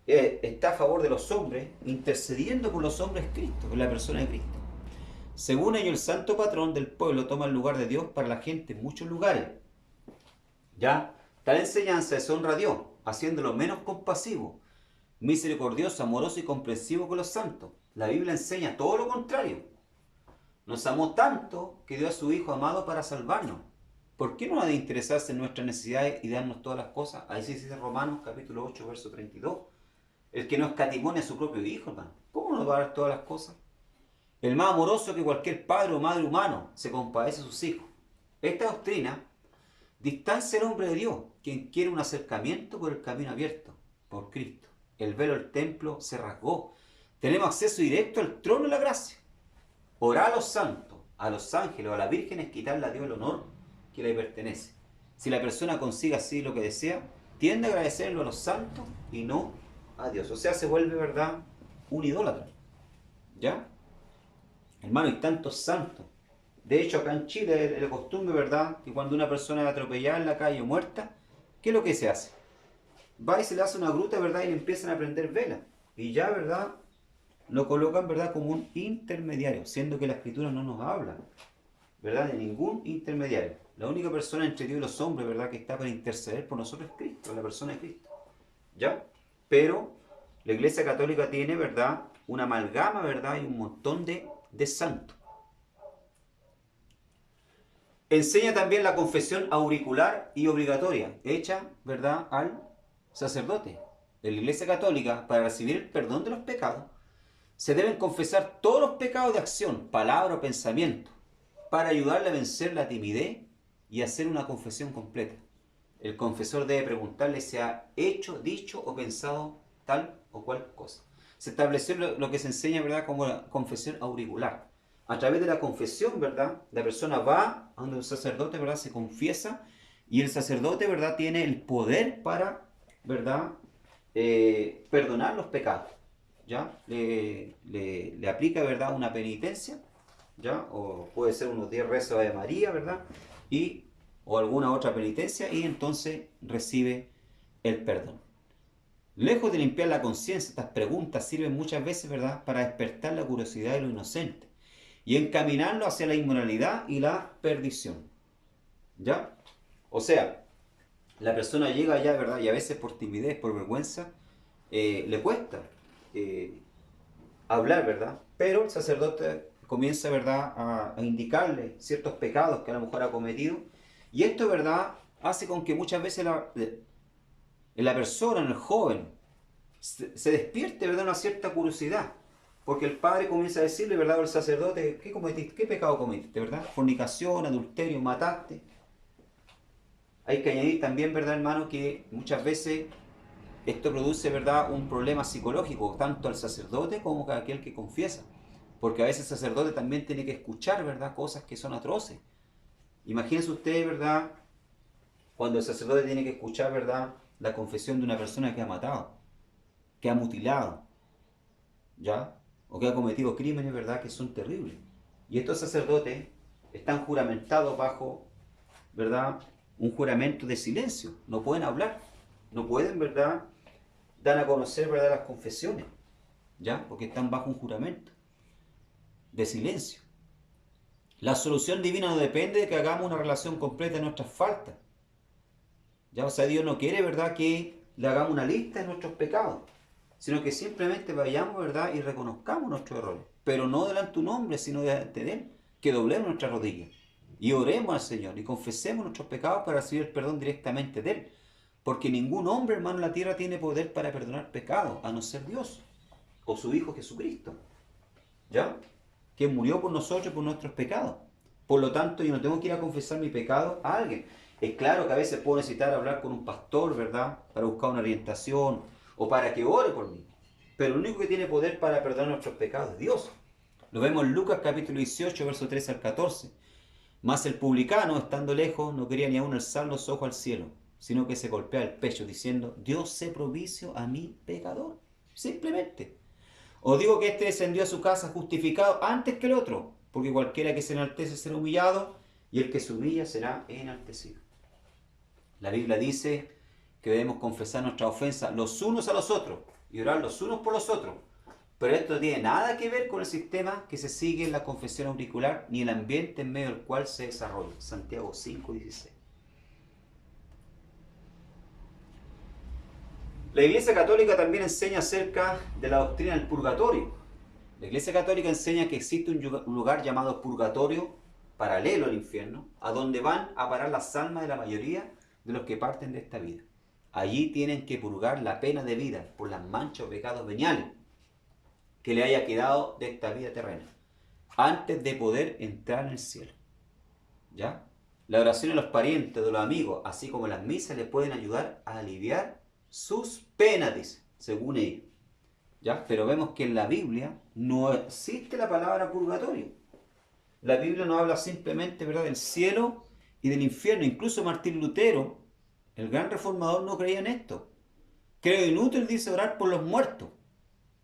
está a favor de los hombres, intercediendo por los hombres, es Cristo, es la persona de Cristo. Según ellos, el santo patrón del pueblo toma el lugar de Dios para la gente en muchos lugares. ¿Ya? Tal enseñanza deshonra a Dios, haciéndolo menos compasivo, misericordioso, amoroso y comprensivo con los santos. La Biblia enseña todo lo contrario. Nos amó tanto que dio a su Hijo amado para salvarnos. ¿Por qué no ha de interesarse en nuestras necesidades y darnos todas las cosas? Ahí se dice Romanos capítulo 8, verso 32. El que no escatimone a su propio Hijo, hermano, ¿cómo nos va a dar todas las cosas? El más amoroso que cualquier padre o madre humano se compadece a sus hijos. Esta doctrina distancia al hombre de Dios, quien quiere un acercamiento por el camino abierto, por Cristo. El velo del templo se rasgó. Tenemos acceso directo al trono de la gracia. Orar a los santos, a los ángeles o a la Virgen es quitarle a Dios el honor que le pertenece. Si la persona consigue así lo que desea, tiende a agradecerlo a los santos y no a Dios. O sea, se vuelve, ¿verdad?, un idólatra. ¿Ya? Hermano, hay tantos santos. De hecho, acá en Chile es la costumbre, ¿verdad?, que cuando una persona es atropellada en la calle o muerta, ¿qué es lo que se hace? Va y se le hace una gruta, ¿verdad?, y le empiezan a prender velas. Y ya, ¿verdad?, lo colocan, ¿verdad?, como un intermediario, siendo que la Escritura no nos habla, ¿verdad?, de ningún intermediario. La única persona entre Dios y los hombres, ¿verdad?, que está para interceder por nosotros es Cristo, la persona de Cristo. ¿Ya? Pero la Iglesia Católica tiene, ¿verdad?, una amalgama, ¿verdad?, y un montón de santos. Enseña también la confesión auricular y obligatoria, hecha, ¿verdad?, al sacerdote. En la Iglesia Católica, para recibir el perdón de los pecados, se deben confesar todos los pecados de acción, palabra o pensamiento, para ayudarle a vencer la timidez y hacer una confesión completa. El confesor debe preguntarle si ha hecho, dicho o pensado tal o cual cosa. Se estableció lo que se enseña, ¿verdad?, como la confesión auricular. A través de la confesión, ¿verdad?, la persona va a donde un sacerdote, ¿verdad?, se confiesa, y el sacerdote, ¿verdad?, tiene el poder para, ¿verdad?, perdonar los pecados. ¿Ya? Le aplica, ¿verdad?, una penitencia, ¿ya? O puede ser unos 10 rezos de María, ¿verdad?, o alguna otra penitencia, y entonces recibe el perdón. Lejos de limpiar la conciencia, estas preguntas sirven muchas veces, ¿verdad?, para despertar la curiosidad de los inocentes y encaminarlo hacia la inmoralidad y la perdición. ¿Ya? O sea, la persona llega allá, ¿verdad? Y a veces por timidez, por vergüenza, le cuesta hablar, ¿verdad? Pero el sacerdote comienza, ¿verdad?, a indicarle ciertos pecados que a lo mejor ha cometido. Y esto, ¿verdad?, hace con que muchas veces en la persona, en el joven, se despierte, ¿verdad?, una cierta curiosidad. Porque el padre comienza a decirle, ¿verdad?, al sacerdote, ¿qué cometiste? ¿Qué pecado cometiste, verdad? Fornicación, adulterio, mataste. Hay que añadir también, ¿verdad, hermano?, que muchas veces esto produce, ¿verdad?, un problema psicológico, tanto al sacerdote como a aquel que confiesa. Porque a veces el sacerdote también tiene que escuchar, ¿verdad?, cosas que son atroces. Imagínense usted, ¿verdad?, cuando el sacerdote tiene que escuchar, ¿verdad?, la confesión de una persona que ha matado, que ha mutilado, ¿ya? O que ha cometido crímenes, ¿verdad?, que son terribles. Y estos sacerdotes están juramentados bajo, ¿verdad?, un juramento de silencio. No pueden hablar, no pueden, ¿verdad?, dar a conocer, ¿verdad?, las confesiones, ¿ya? Porque están bajo un juramento de silencio. La solución divina no depende de que hagamos una relación completa de nuestras faltas. ¿Ya? O sea, Dios no quiere, ¿verdad?, que le hagamos una lista de nuestros pecados, sino que simplemente vayamos, ¿verdad?, y reconozcamos nuestros errores. Pero no delante de un hombre, sino delante de Él. Que doblemos nuestras rodillas y oremos al Señor y confesemos nuestros pecados para recibir el perdón directamente de Él. Porque ningún hombre, hermano, en la tierra tiene poder para perdonar pecados, a no ser Dios o su Hijo Jesucristo, ¿ya?, que murió por nosotros, por nuestros pecados. Por lo tanto, yo no tengo que ir a confesar mi pecado a alguien. Es claro que a veces puedo necesitar hablar con un pastor, ¿verdad?, para buscar una orientación o para que ore por mí. Pero el único que tiene poder para perdonar nuestros pecados es Dios. Lo vemos en Lucas capítulo 18, verso 13 al 14. Mas el publicano, estando lejos, no quería ni aún alzar los ojos al cielo, sino que se golpea el pecho diciendo: Dios sé propicio a mi pecador. Simplemente. Os digo que este descendió a su casa justificado antes que el otro, porque cualquiera que se enaltece será humillado, y el que se humilla será enaltecido. La Biblia dice que debemos confesar nuestras ofensas los unos a los otros y orar los unos por los otros. Pero esto no tiene nada que ver con el sistema que se sigue en la confesión auricular, ni el ambiente en medio del cual se desarrolla. Santiago 5:16. La Iglesia Católica también enseña acerca de la doctrina del purgatorio. La Iglesia Católica enseña que existe un lugar llamado purgatorio, paralelo al infierno, a donde van a parar las almas de la mayoría de los que parten de esta vida. Allí tienen que purgar la pena de vida por las manchas o pecados veniales que le haya quedado de esta vida terrena, antes de poder entrar en el cielo. ¿Ya? La oración de los parientes, de los amigos, así como las misas, le pueden ayudar a aliviar sus penas, dice, según ellos. ¿Ya? Pero vemos que en la Biblia no existe la palabra purgatorio. La Biblia no habla simplemente, ¿verdad?, del cielo y del infierno. Incluso Martín Lutero, el gran reformador, no creía en esto. Creo inútil, dice, orar por los muertos.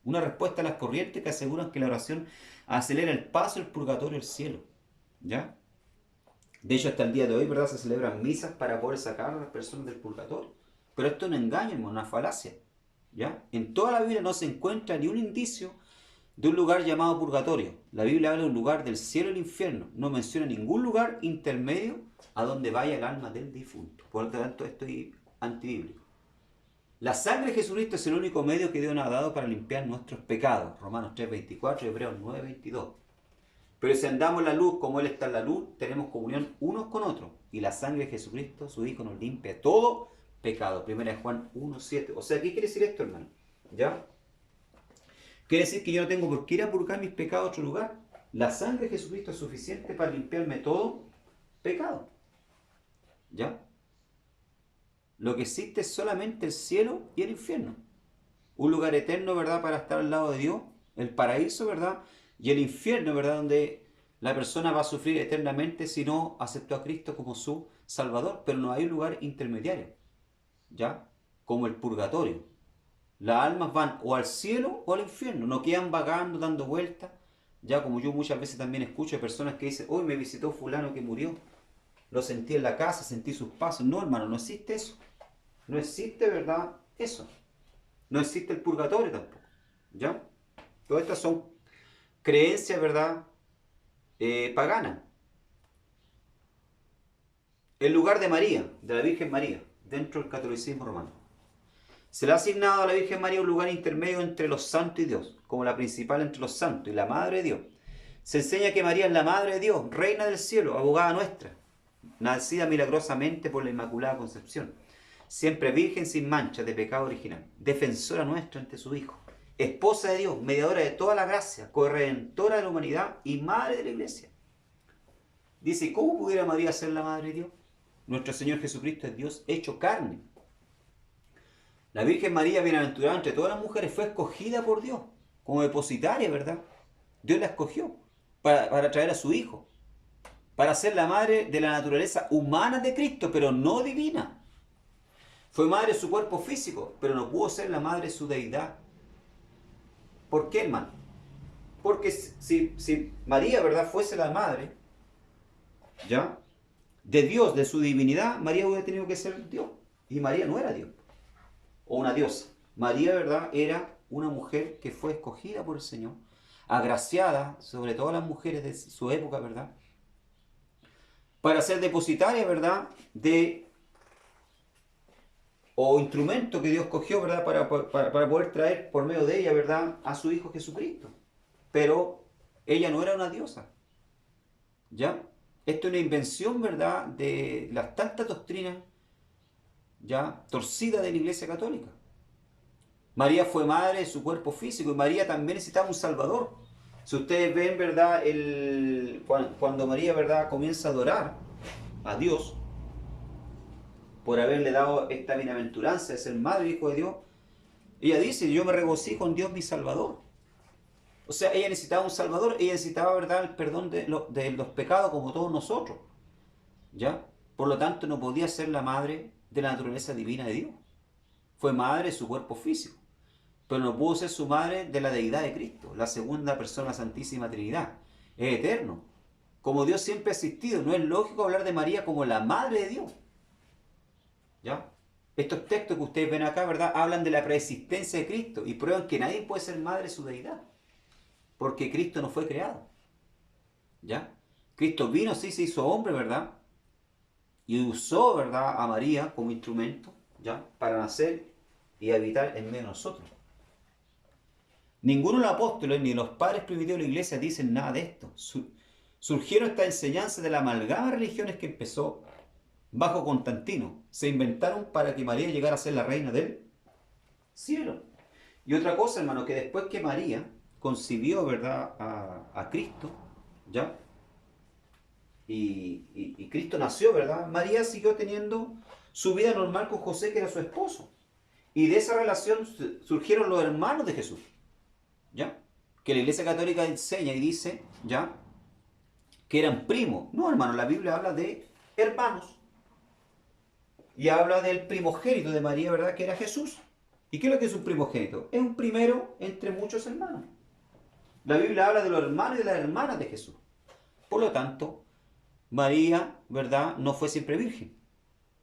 Una respuesta a las corrientes que aseguran que la oración acelera el paso del purgatorio al cielo. ¿Ya? De hecho, hasta el día de hoy, ¿verdad?, se celebran misas para poder sacar a las personas del purgatorio. Pero esto es un engaño, hermano, una falacia. ¿Ya? En toda la Biblia no se encuentra ni un indicio de un lugar llamado purgatorio. La Biblia habla de un lugar del cielo y el infierno. No menciona ningún lugar intermedio a donde vaya el alma del difunto. Por lo tanto, esto es antibíblico. La sangre de Jesucristo es el único medio que Dios nos ha dado para limpiar nuestros pecados. Romanos 3:24 y Hebreos 9:22. Pero si andamos en la luz como Él está en la luz, tenemos comunión unos con otros. Y la sangre de Jesucristo, su Hijo, nos limpia todo pecado. 1 Juan 1:7. O sea, ¿qué quiere decir esto, hermano? ¿Ya? Quiere decir que yo no tengo por qué ir a purgar mis pecados a otro lugar. La sangre de Jesucristo es suficiente para limpiarme todo pecado. ¿Ya? Lo que existe es solamente el cielo y el infierno. Un lugar eterno, ¿verdad?, para estar al lado de Dios. El paraíso, ¿verdad?, y el infierno, ¿verdad?, donde la persona va a sufrir eternamente si no aceptó a Cristo como su Salvador. Pero no hay un lugar intermediario, ¿ya?, como el purgatorio. Las almas van o al cielo o al infierno. No quedan vagando, dando vueltas. Ya, como yo muchas veces también escucho de personas que dicen: hoy me visitó fulano que murió. Lo sentí en la casa, sentí sus pasos. No, hermano, no existe eso. No existe, ¿verdad?, eso. No existe el purgatorio tampoco. ¿Ya? Todas estas son creencias, ¿verdad?, pagana. El lugar de María, de la Virgen María, dentro del catolicismo romano. Se le ha asignado a la Virgen María un lugar intermedio entre los santos y Dios, como la principal entre los santos y la Madre de Dios. Se enseña que María es la Madre de Dios, Reina del cielo, abogada nuestra, nacida milagrosamente por la Inmaculada Concepción, siempre virgen sin mancha de pecado original, defensora nuestra ante su Hijo, esposa de Dios, mediadora de toda la gracia, corredentora de la humanidad y Madre de la Iglesia. Dice, ¿cómo pudiera María ser la Madre de Dios? Nuestro Señor Jesucristo es Dios hecho carne. La Virgen María, bienaventurada entre todas las mujeres, fue escogida por Dios como depositaria, ¿verdad? Dios la escogió para traer a su Hijo, para ser la madre de la naturaleza humana de Cristo, pero no divina. Fue madre de su cuerpo físico, pero no pudo ser la madre de su deidad. ¿Por qué, hermano? Porque si María, ¿verdad?, fuese la madre, ¿ya?, de Dios, de su divinidad, María hubiera tenido que ser Dios. Y María no era Dios, o una diosa. María, ¿verdad?, era una mujer que fue escogida por el Señor, agraciada sobre todas las mujeres de su época, ¿verdad?, para ser depositaria, ¿verdad?, o instrumento que Dios cogió, ¿verdad?, para poder traer por medio de ella, ¿verdad?, a su Hijo Jesucristo. Pero ella no era una diosa, ¿ya? Esto es una invención, ¿verdad?, de las tantas doctrinas, ¿ya?, torcidas de la Iglesia Católica. María fue madre de su cuerpo físico y María también necesitaba un Salvador. Si ustedes ven, ¿verdad?, cuando María, ¿verdad?, comienza a adorar a Dios por haberle dado esta bienaventuranza de ser madre y hijo de Dios, ella dice, yo me regocijo en Dios mi Salvador. O sea, ella necesitaba un Salvador, ella necesitaba, ¿verdad?, el perdón de los pecados como todos nosotros, ¿ya? Por lo tanto, no podía ser la madre de la naturaleza divina de Dios. Fue madre de su cuerpo físico, pero no pudo ser su madre de la deidad de Cristo, la segunda persona de la Santísima Trinidad. Es eterno. Como Dios siempre ha existido, no es lógico hablar de María como la madre de Dios, ¿ya? Estos textos que ustedes ven acá, ¿verdad?, hablan de la preexistencia de Cristo y prueban que nadie puede ser madre de su deidad, porque Cristo no fue creado, ¿ya? Cristo vino, sí, se hizo hombre, ¿verdad?, y usó, ¿verdad?, a María como instrumento, ¿ya?, para nacer y habitar en medio de nosotros. Ninguno de los apóstoles ni los padres primitivos de la iglesia dicen nada de esto. Surgieron estas enseñanzas de la amalgama de religiones que empezó bajo Constantino. Se inventaron para que María llegara a ser la reina del cielo. Y otra cosa, hermano, que después que María concibió, ¿verdad?, a Cristo, ¿ya?, y Cristo nació, ¿verdad?, María siguió teniendo su vida normal con José, que era su esposo. Y de esa relación surgieron los hermanos de Jesús, ¿ya?, que la Iglesia Católica enseña y dice, ¿ya?, que eran primos. No, hermano, la Biblia habla de hermanos. Y habla del primogénito de María, ¿verdad?, que era Jesús. ¿Y qué es lo que es un primogénito? Es un primero entre muchos hermanos. La Biblia habla de los hermanos y de las hermanas de Jesús. Por lo tanto, María, ¿verdad?, no fue siempre virgen,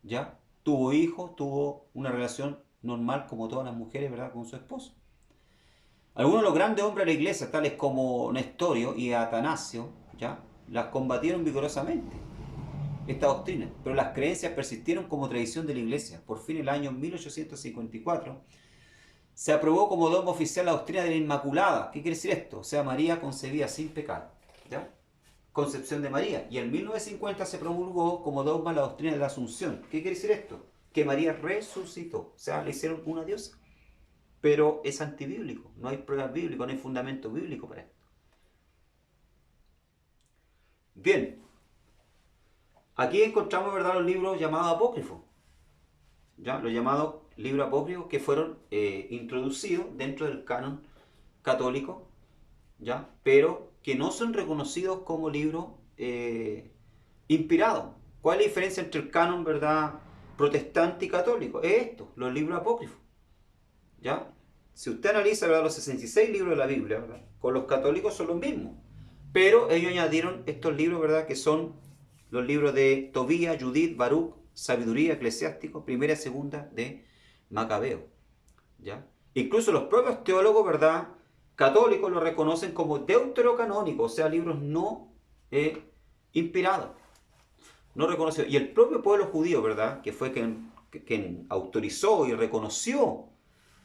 ¿ya? Tuvo hijos, tuvo una relación normal como todas las mujeres, ¿verdad?, con su esposo. Algunos de los grandes hombres de la iglesia, tales como Nestorio y Atanasio, ¿ya?, las combatieron vigorosamente, esta doctrina, pero las creencias persistieron como tradición de la iglesia. Por fin, en el año 1854, se aprobó como dogma oficial la doctrina de la Inmaculada. ¿Qué quiere decir esto? O sea, María concebida sin pecado, ¿ya? Concepción de María. Y en 1950 se promulgó como dogma la doctrina de la Asunción. ¿Qué quiere decir esto? Que María resucitó, o sea, le hicieron una diosa. Pero es antibíblico, no hay pruebas bíblicas, no hay fundamento bíblico para esto. Bien, aquí encontramos, ¿verdad?, los libros llamados apócrifos, ¿ya?, los llamados libros apócrifos que fueron introducidos dentro del canon católico, ¿ya?, pero que no son reconocidos como libros inspirados. ¿Cuál es la diferencia entre el canon, ¿verdad?, protestante y católico? Es esto, los libros apócrifos, ¿ya? Si usted analiza, ¿verdad?, los 66 libros de la Biblia, ¿verdad?, con los católicos son los mismos, pero ellos añadieron estos libros, ¿verdad?, que son los libros de Tobías, Judith, Baruch, Sabiduría, Eclesiástico, primera y segunda de Macabeo, ¿ya? Incluso los propios teólogos, ¿verdad?, católicos lo reconocen como deuterocanónicos, o sea, libros no inspirado, no reconocido. Y el propio pueblo judío, ¿verdad? Que fue quien autorizó y reconoció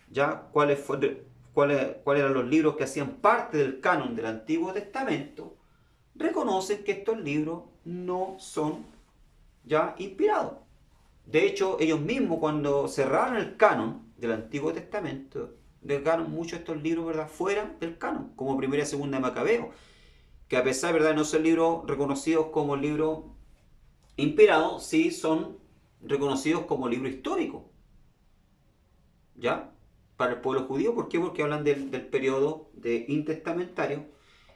ya cuáles eran los libros que hacían parte del canon del Antiguo Testamento, reconocen que estos libros no son ya inspirados. De hecho, ellos mismos cuando cerraron el canon del Antiguo Testamento, dejaron muchos de estos libros, ¿verdad?, fuera del canon, como Primera y Segunda de Macabeo, que a pesar, ¿verdad?, de no ser libros reconocidos como libros inspirados, sí son reconocidos como libros históricos, ¿ya?, para el pueblo judío. ¿Por qué? Porque hablan del periodo de intestamentario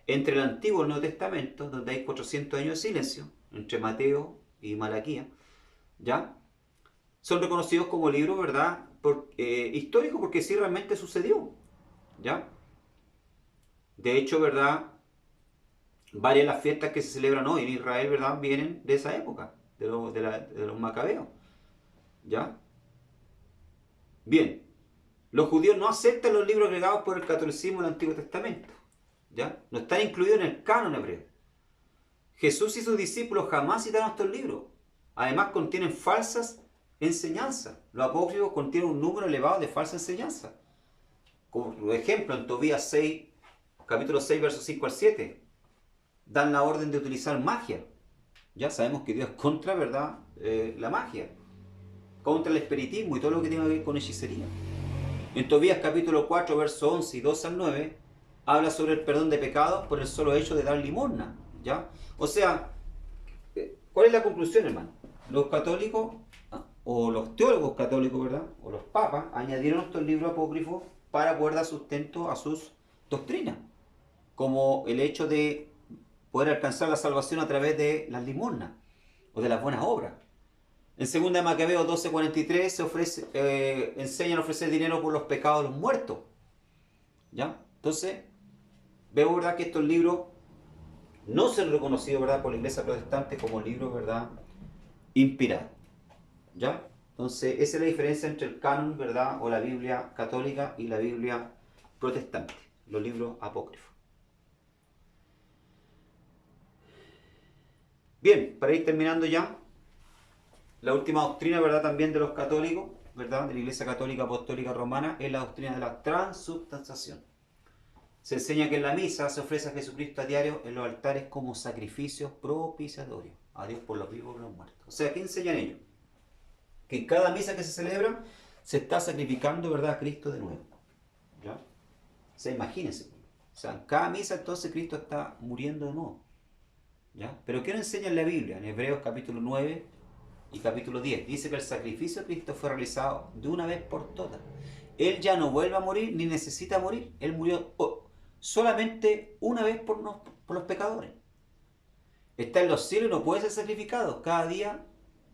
entre el Antiguo y el Nuevo Testamento, donde hay 400 años de silencio, entre Mateo y Malaquía, ¿ya? Son reconocidos como libros, ¿verdad?, históricos, porque sí realmente sucedió, ¿ya? De hecho, ¿verdad?, varias de las fiestas que se celebran hoy en Israel, ¿verdad?, vienen de esa época, de los macabeos, ¿ya? Bien, los judíos no aceptan los libros agregados por el catolicismo del Antiguo Testamento, ¿ya? No están incluidos en el canon hebreo. Jesús y sus discípulos jamás citaron estos libros. Además contienen falsas enseñanzas. Los apócrifos contienen un número elevado de falsas enseñanzas. Por ejemplo, en Tobías 6, capítulo 6, versos 5 al 7, dan la orden de utilizar magia. Ya sabemos que Dios es contra, ¿verdad?, la magia, contra el espiritismo y todo lo que tiene que ver con hechicería. En Tobías capítulo 4, versos 11 y 2 al 9, habla sobre el perdón de pecados por el solo hecho de dar limosna, ¿ya? O sea, ¿cuál es la conclusión, hermano? Los católicos, o los teólogos católicos, ¿verdad?, o los papas, añadieron estos libros apócrifos para poder dar sustento a sus doctrinas, como el hecho de poder alcanzar la salvación a través de las limosnas o de las buenas obras. En 2 de Macabeos 12:43 enseñan a ofrecer dinero por los pecados de los muertos, ¿ya? Entonces, veo, ¿verdad?, que estos libros no son reconocidos, ¿verdad?, por la Iglesia protestante como libros, ¿verdad?, inspirados, ¿ya? Entonces, esa es la diferencia entre el canon, ¿verdad?, o la Biblia católica y la Biblia protestante, los libros apócrifos. Bien, para ir terminando ya, la última doctrina, ¿verdad?, también de los católicos, ¿verdad?, de la Iglesia Católica Apostólica Romana, es la doctrina de la transubstanciación. Se enseña que en la misa se ofrece a Jesucristo a diario en los altares como sacrificios propiciatorios a Dios por los vivos y por los muertos. O sea, ¿qué enseñan ellos? Que en cada misa que se celebra se está sacrificando, ¿verdad?, a Cristo de nuevo, ¿ya? O sea, imagínense. O sea, en cada misa entonces Cristo está muriendo de nuevo, ¿ya? Pero ¿qué nos enseña en la Biblia? En Hebreos capítulo 9 y capítulo 10 dice que el sacrificio de Cristo fue realizado de una vez por todas. Él ya no vuelve a morir ni necesita morir. Él murió solamente una vez por los pecadores. Está en los cielos y no puede ser sacrificado cada día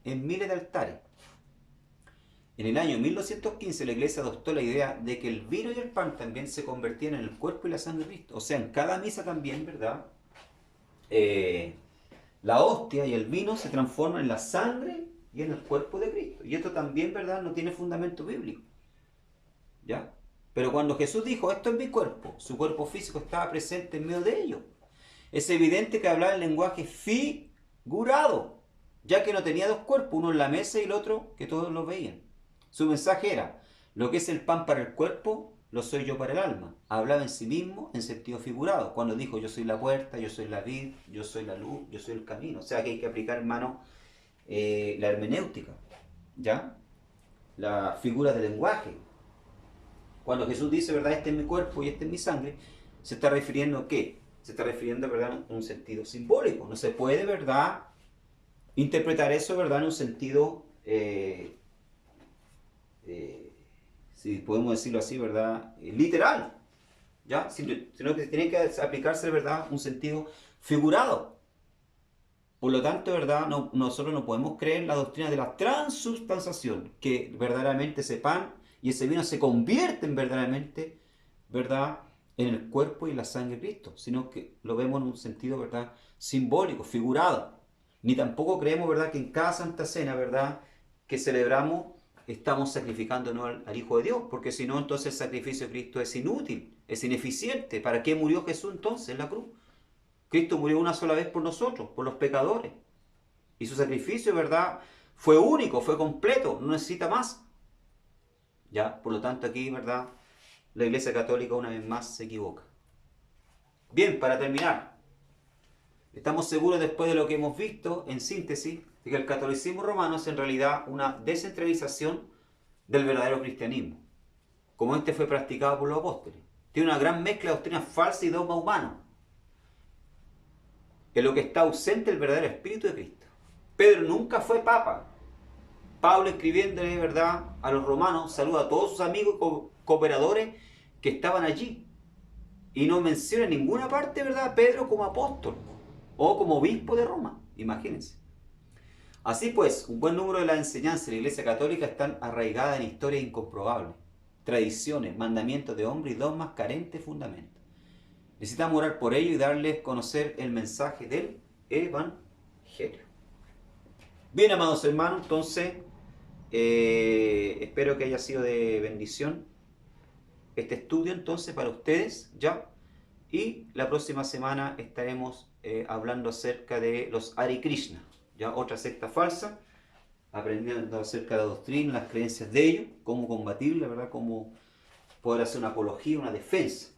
en miles de altares. En el año 1915 la Iglesia adoptó la idea de que el vino y el pan también se convertían en el cuerpo y la sangre de Cristo. O sea, en cada misa también, ¿verdad?, la hostia y el vino se transforman en la sangre y en el cuerpo de Cristo. Y esto también, ¿verdad?, no tiene fundamento bíblico, ¿ya? Pero cuando Jesús dijo, esto es mi cuerpo, su cuerpo físico estaba presente en medio de ellos. Es evidente que hablaba en lenguaje figurado, ya que no tenía dos cuerpos, uno en la mesa y el otro que todos lo veían. Su mensaje era, lo que es el pan para el cuerpo, lo soy yo para el alma. Hablaba en sí mismo en sentido figurado, cuando dijo, yo soy la puerta, yo soy la vid, yo soy la luz, yo soy el camino. O sea que hay que aplicar, hermano, la hermenéutica, ¿ya? La figura del lenguaje. Cuando Jesús dice, ¿verdad?, este es mi cuerpo y este es mi sangre, se está refiriendo a ¿qué? Se está refiriendo, ¿verdad?, en un sentido simbólico. No se puede, ¿verdad?, interpretar eso, ¿verdad?, en un sentido, si podemos decirlo así, ¿verdad?, literal, ¿ya? Sino que tiene que aplicarse, ¿verdad?, un sentido figurado. Por lo tanto, ¿verdad?, nosotros no podemos creer en la doctrina de la transubstanciación, que verdaderamente ese pan y ese vino se convierten verdaderamente, ¿verdad?, en el cuerpo y la sangre de Cristo, sino que lo vemos en un sentido, ¿verdad?, simbólico, figurado. Ni tampoco creemos, ¿verdad?, que en cada Santa Cena, ¿verdad?, que celebramos, estamos sacrificando no al Hijo de Dios, porque si no, entonces el sacrificio de Cristo es inútil, es ineficiente. ¿Para qué murió Jesús entonces en la cruz? Cristo murió una sola vez por nosotros, por los pecadores. Y su sacrificio, ¿verdad?, fue único, fue completo, no necesita más. ¿Ya? Por lo tanto, aquí, ¿verdad?, la Iglesia Católica una vez más se equivoca. Bien, para terminar, estamos seguros después de lo que hemos visto, en síntesis, de que el catolicismo romano es en realidad una descentralización del verdadero cristianismo, como este fue practicado por los apóstoles. Tiene una gran mezcla de doctrinas falsas y dogma humano, en lo que está ausente el verdadero espíritu de Cristo. Pedro nunca fue papa. Pablo, escribiéndole, ¿verdad?, a los romanos, saluda a todos sus amigos y cooperadores que estaban allí. Y no menciona en ninguna parte, ¿verdad?, a Pedro como apóstol o como obispo de Roma. Imagínense. Así pues, un buen número de las enseñanzas de la Iglesia Católica están arraigadas en historias incomprobables, tradiciones, mandamientos de hombres y dogmas carentes de fundamento. Necesitamos orar por ello y darles a conocer el mensaje del Evangelio. Bien, amados hermanos, entonces espero que haya sido de bendición este estudio entonces para ustedes, ¿ya? Y la próxima semana estaremos hablando acerca de los Hare Krishna, ¿ya? Otra secta falsa, aprendiendo acerca de la doctrina, las creencias de ellos, cómo combatirla, ¿verdad? Cómo poder hacer una apología, una defensa,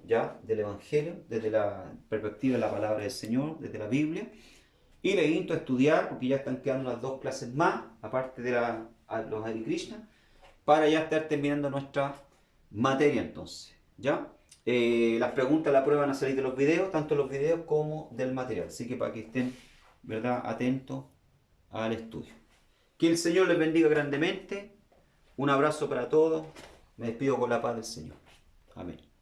¿ya?, del Evangelio, desde la perspectiva de la palabra del Señor, desde la Biblia. Y le invito a estudiar, porque ya están quedando las 2 clases más, aparte de los Hare Krishna, para ya estar terminando nuestra materia entonces, ¿ya? Las preguntas, la prueba van a salir de los videos, tanto los videos como del material. Así que para que estén, ¿verdad?, atentos al estudio. Que el Señor les bendiga grandemente. Un abrazo para todos. Me despido con la paz del Señor. Amén.